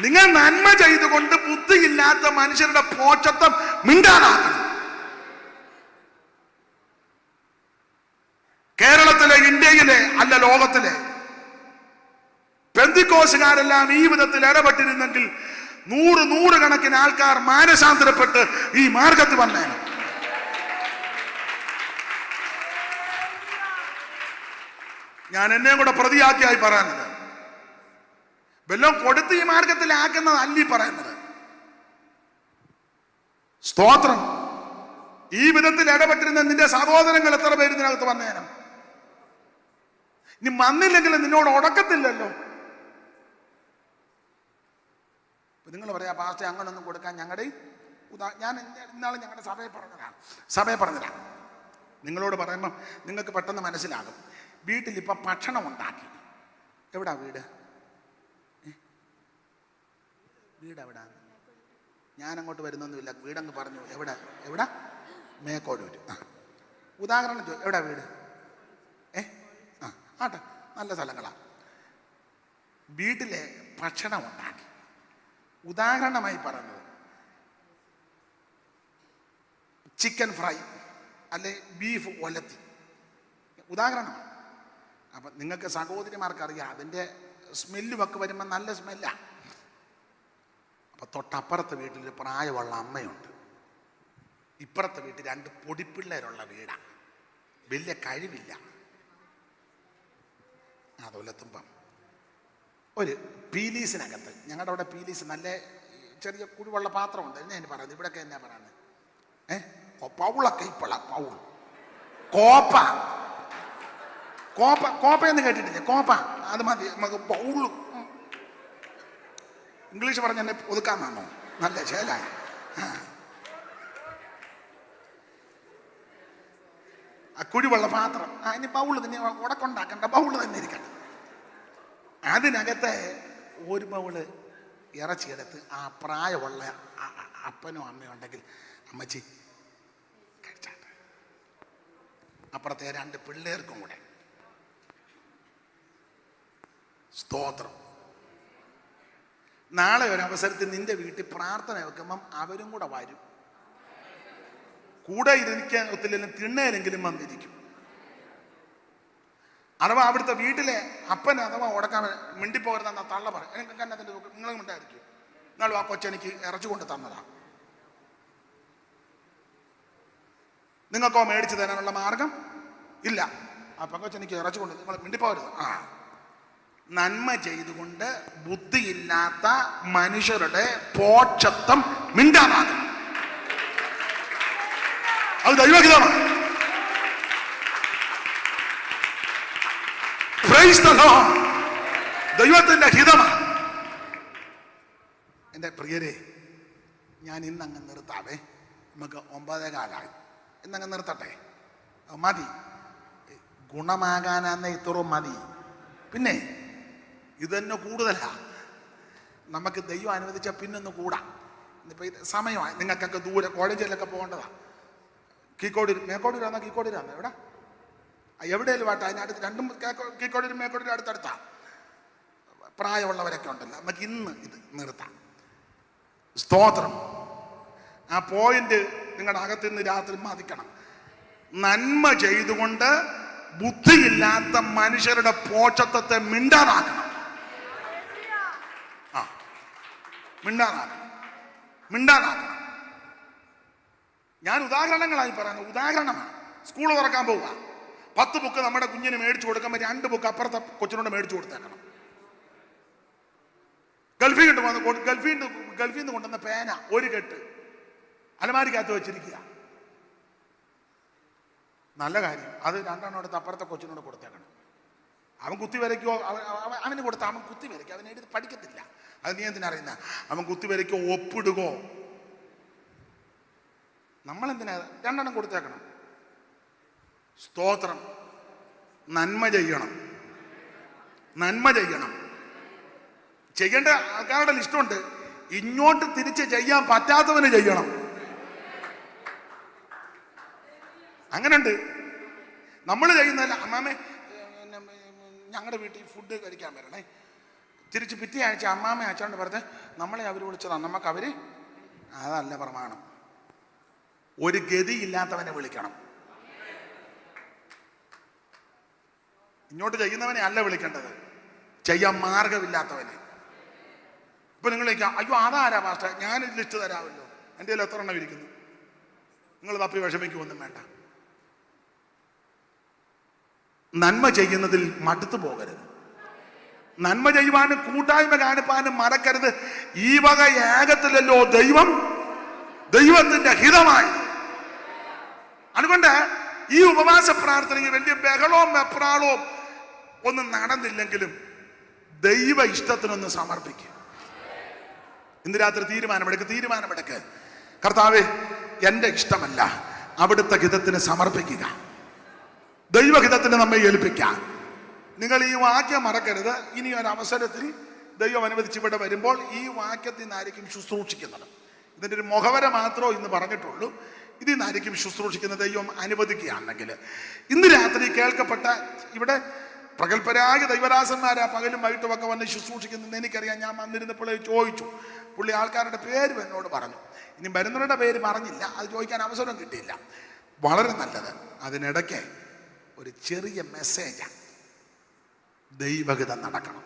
നിങ്ങൾ നന്മ ചെയ്തുകൊണ്ട് ബുദ്ധിയില്ലാത്ത മനുഷ്യരുടെ പോഷത്വം മിണ്ടാനാക്കണം. കേരളത്തിലെ, ഇന്ത്യയിലെ അല്ല ലോകത്തിലെ പെന്തിക്കോസുകാരെല്ലാം ഈ വിധത്തിൽ ഇടപെട്ടിരുന്നെങ്കിൽ 100 കണക്കിന് ആൾക്കാർ മാനസാന്തരപ്പെട്ട് ഈ മാർഗത്തിൽ വന്നേനെ. ഞാൻ എന്നെ കൂടെ പ്രതിയാക്കിയായി പറയുന്നത്, വല്ലതും കൊടുത്ത് ഈ മാർഗത്തിലാക്കുന്നത് അല്ലീ പറയുന്നത്. സ്തോത്രം. ഈ വിധത്തിൽ ഇടപെട്ടിരുന്ന നിന്റെ സഹോദരങ്ങൾ എത്ര പേര് ഇതിനകത്ത് വന്നേനം? ഇനി വന്നില്ലെങ്കിൽ നിന്നോട് ഉടക്കത്തില്ലല്ലോ. നിങ്ങൾ പറയാ പാസ്റ്റേ അങ്ങനൊന്നും കൊടുക്കാൻ ഞങ്ങളുടെ ഞാൻ ഇന്നാളെ ഞങ്ങളുടെ സഭയെ പറഞ്ഞതാണ്. നിങ്ങളോട് പറയുമ്പം നിങ്ങൾക്ക് പെട്ടെന്ന് മനസ്സിലാകും. വീട്ടിലിപ്പം ഭക്ഷണം ഉണ്ടാക്കി. എവിടാ വീട്? എവിടാ? ഞാനങ്ങോട്ട് വരുന്നൊന്നുമില്ല, വീടങ്ങ് പറഞ്ഞു. എവിടെ? മേക്കോടൂര്. ഉദാഹരണം എവിടാ വീട്? ആട്ടെ, നല്ല സ്ഥലങ്ങളാ. വീട്ടിലെ ഭക്ഷണം ഉണ്ടാക്കി. ഉദാഹരണമായി പറഞ്ഞത് ചിക്കൻ ഫ്രൈ അല്ലെ ബീഫ് ഒലത്തി, ഉദാഹരണമാണ്. അപ്പം നിങ്ങൾക്ക് സഹോദരിമാർക്കറിയാം, അതിൻ്റെ സ്മെല്ലുമൊക്കെ വരുമ്പോൾ നല്ല സ്മെല്ലാ. അപ്പം തൊട്ടപ്പുറത്തെ വീട്ടിൽ പ്രായമുള്ള അമ്മയുണ്ട്, ഇപ്പുറത്തെ വീട്ടിൽ 2 പൊടിപ്പിള്ളേരുള്ള വീടാണ്, വലിയ കഴിവില്ല. അതൊലത്തുമ്പം ഒരു പീലീസിനകത്ത്, ഞങ്ങളുടെ അവിടെ പീലീസ് നല്ല ചെറിയ കുഴിവുള്ള പാത്രമുണ്ട്. എന്നെ അതിന് പറയുന്നത്, ഇവിടെയൊക്കെ എന്നാ പറയുന്നത്, പൗളൊക്കെ ഇപ്പോഴ പൗൾ, കോപ്പയെന്ന് കേട്ടിട്ടില്ലേ? കോപ്പ, അത് മതി നമുക്ക്. പൗള് ഇംഗ്ലീഷ് പറഞ്ഞ എന്നെ ഒതുക്കാന്നാണോ? നല്ല ചേലായി. ആ കുഴിവുള്ള പാത്രം, ഇനി ബൗള് തന്നെ ഉടക്കുണ്ടാക്കണ്ട, ബൗള് തന്നെ ഇരിക്കണം. അതിനകത്ത് ഒരു ബൗള് ഇറച്ചിയെടുത്ത് ആ പ്രായമുള്ള അപ്പനോ അമ്മയോ ഉണ്ടെങ്കിൽ അമ്മച്ചി കഴിച്ചാട്ട്, അപ്പുറത്തെ 2 പിള്ളേർക്കും കൂടെ. സ്തോത്രം. നാളെ ഒരു അവസരത്തിൽ നിന്റെ വീട്ടിൽ പ്രാർത്ഥന വെക്കുമ്പം അവരും കൂടെ വരും. കൂടെ ഇരിക്കാൻ ഒത്തില്ലെങ്കിലും തിണ്ണയിലെങ്കിലും വന്നിരിക്കും. അഥവാ അവിടുത്തെ വീട്ടിലെ അപ്പൻ അഥവാ ഉടക്കാൻ മിണ്ടിപ്പോരുന്ന തള്ള പറയും, എനിക്ക് കന്നത്തിൻ്റെ നിങ്ങൾ മിണ്ടായിരിക്കും, നിങ്ങൾ ആ കൊച്ചെനിക്ക് ഇറച്ചി കൊണ്ട് തന്നതാ, നിങ്ങൾക്കോ മേടിച്ചു തരാനുള്ള മാർഗം ഇല്ല, ആ പെങ്കൊച്ചെനിക്ക് ഇറച്ചി കൊണ്ട്, നിങ്ങൾ മിണ്ടിപ്പോരുത്. ആ നന്മ ചെയ്തുകൊണ്ട് ബുദ്ധിയില്ലാത്ത മനുഷ്യരുടെ പോഷത്വം മിണ്ടാതാകും. അത് ദൈവഹിതമാണ്. ദൈവത്തിന്റെ ഹിതമാണ്. എൻ്റെ പ്രിയരെ, ഞാൻ ഇന്നങ്ങ് നിർത്താവേ. നമുക്ക് 9:15 ഇന്നങ്ങ് നിർത്തട്ടെ. മതി, ഗുണമാകാനാന്ന ഇത്രയും മതി. പിന്നെ ഇത് തന്നെ കൂടുതലാ. നമുക്ക് ദൈവം അനുവദിച്ച പിന്നൊന്ന് കൂടാം. ഇന്നിപ്പോൾ ഇത് സമയമായി. നിങ്ങൾക്കൊക്കെ ദൂരെ കോളേജിലൊക്കെ പോകേണ്ടതാ. മേക്കോടൂരാന്നോ കീക്കോടൂരാന്നോ എവിടെ എവിടെയെങ്കിലും വാട്ടെ, അതിനടുത്ത് രണ്ടും കീക്കോടൂരും മേക്കോടൂരും അടുത്തടുത്താ. പ്രായമുള്ളവരൊക്കെ ഉണ്ടല്ലോ. നമുക്ക് ഇന്ന് ഇത് നിർത്താം. സ്തോത്രം. ആ പോയിന്റ് നിങ്ങളുടെ അകത്ത് നിന്ന് രാത്രി മതിക്കണം. നന്മ ചെയ്തുകൊണ്ട് ബുദ്ധിയില്ലാത്ത മനുഷ്യരുടെ പോഷത്വത്തെ മിണ്ടാതാക്കണം. മിണ്ടാതാക്കണം. ഞാൻ ഉദാഹരണങ്ങളായി പറയുന്നത്. ഉദാഹരണമാണ്. സ്കൂൾ തുറക്കാൻ പോവുക, 10 ബുക്ക് നമ്മുടെ കുഞ്ഞിന് മേടിച്ചു കൊടുക്കുമ്പോൾ 2 ബുക്ക് അപ്പുറത്തെ കൊച്ചിനോട് മേടിച്ചു കൊടുത്തേക്കണം. ഗൾഫിൽ നിന്ന് കൊണ്ടുവന്ന പേന ഒരു കെട്ട് അലമാരിക്കകത്ത് വെച്ചിരിക്കുക. നല്ല കാര്യം. അത് 2 എടുത്ത് അപ്പുറത്തെ കൊച്ചിനോട് കൊടുത്തേക്കണം. അവൻ കുത്തി വരയ്ക്കോ, അവന് കൊടുത്ത അവൻ കുത്തി വരയ്ക്കും. അവൻ എഴുതി പഠിക്കത്തില്ല. അത് നീ എന്തിനറിയുന്ന? അവൻ കുത്തി വരയ്ക്കോ ഒപ്പിടുകോ. നമ്മളെന്തിനാ 2 കൊടുത്തേക്കണം? സ്തോത്രം. നന്മ ചെയ്യണം. ചെയ്യേണ്ട ആൾക്കാരുടെ ലിസ്റ്റുണ്ട്. ഇങ്ങോട്ട് തിരിച്ച് ചെയ്യാൻ പറ്റാത്തവന് ചെയ്യണം. അങ്ങനുണ്ട്. നമ്മൾ ചെയ്യുന്നതല്ല. അമ്മാമ്മേ ഞങ്ങളുടെ വീട്ടിൽ ഫുഡ് കഴിക്കാൻ വരണേ, തിരിച്ച് പിറ്റേ ആഴ്ച അമ്മാമ്മ അച്ഛനോട് പറഞ്ഞ് നമ്മളെ അവർ വിളിച്ചതാണ്, നമുക്ക് അവര് അതല്ല പ്രമാണം. ഒരു ഗതിയില്ലാത്തവനെ വിളിക്കണം. ഇങ്ങോട്ട് ചെയ്യുന്നവനെ അല്ല വിളിക്കേണ്ടത്, ചെയ്യാൻ മാർഗമില്ലാത്തവനെ. ഇപ്പൊ നിങ്ങൾ അയ്യോ അതാരാ പാസ്റ്റർ, ഞാൻ ലിസ്റ്റ് തരാമല്ലോ, എൻ്റെ കയ്യിൽ എത്ര എണ്ണം ഇരിക്കുന്നു, നിങ്ങൾ തപ്പി വിഷമിക്കുമൊന്നും വേണ്ട. നന്മ ചെയ്യുന്നതിൽ മടുത്തു പോകരുത്. നന്മ ചെയ്യുവാനും കൂട്ടായ്മ കാണിപ്പാനും മറക്കരുത്. ഈ വക യാഗത്തിലല്ലോ ദൈവത്തിന്റെ ഹിതമായത്. അതുകൊണ്ട് ഈ ഉപവാസ പ്രാർത്ഥനയ്ക്ക് വലിയ ബഹളവും വെപ്രാളവും ഒന്നും നടന്നില്ലെങ്കിലും ദൈവ ഇഷ്ടത്തിനൊന്ന് സമർപ്പിക്കുക. ഇന്ന് രാത്രി തീരുമാനമെടുക്ക്. കർത്താവേ, എൻ്റെ ഇഷ്ടമല്ല, അവിടുത്തെ ഹിതത്തിന് സമർപ്പിക്കുക. ദൈവഹിതത്തിന് നമ്മെ ഏൽപ്പിക്കാം. നിങ്ങൾ ഈ വാക്യം മറക്കരുത്. ഇനി ഒരു അവസരത്തിൽ ദൈവം അനുവദിച്ച് ഇവിടെ വരുമ്പോൾ ഈ വാക്യത്തിൽ നിന്നായിരിക്കും ശുശ്രൂഷിക്കുന്നത്. ഇതിൻ്റെ ഒരു മുഖവര മാത്രമേ ഇന്ന് പറഞ്ഞിട്ടുള്ളൂ. ഇതിൽ നിന്നായിരിക്കും ശുശ്രൂഷിക്കുന്ന ദൈവം അനുവദിക്കുകയാണെങ്കിൽ. ഇന്ന് രാത്രി കേൾക്കപ്പെട്ട ഇവിടെ പ്രഗത്ഭരായ ദൈവദാസന്മാരാ പകലും വൈകിട്ടുമൊക്കെ വന്ന് ശുശ്രൂഷിക്കുന്നതെന്ന് എനിക്കറിയാം. ഞാൻ വന്നിരുന്നപ്പോൾ ചോദിച്ചു. പുള്ളി ആൾക്കാരുടെ പേര് എന്നോട് പറഞ്ഞു. ഇനി വരുന്നവരുടെ പേര് പറഞ്ഞില്ല, അത് ചോദിക്കാൻ അവസരം കിട്ടിയില്ല. വളരെ നല്ലത്. അതിനിടയ്ക്ക് ഒരു ചെറിയ മെസ്സേജാണ്. ദൈവഹിതം നടക്കണം,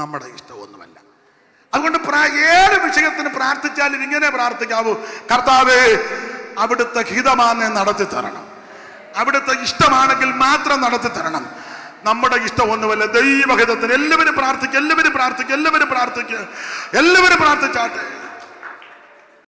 നമ്മുടെ ഇഷ്ടമൊന്നുമല്ല. അതുകൊണ്ട് ഏത് വിഷയത്തിന് പ്രാർത്ഥിച്ചാലും ഇങ്ങനെ പ്രാർത്ഥിക്കാവൂ: കർത്താവേ, അവിടുത്തെ ഹിതമാണെന്ന് നടത്തി തരണം, അവിടുത്തെ ഇഷ്ടമാണെങ്കിൽ മാത്രം നടത്തി തരണം. നമ്മുടെ ഇഷ്ടമൊന്നുമല്ല, ദൈവഹിതത്തിന്. എല്ലാവരും പ്രാർത്ഥിച്ചാട്ടെ.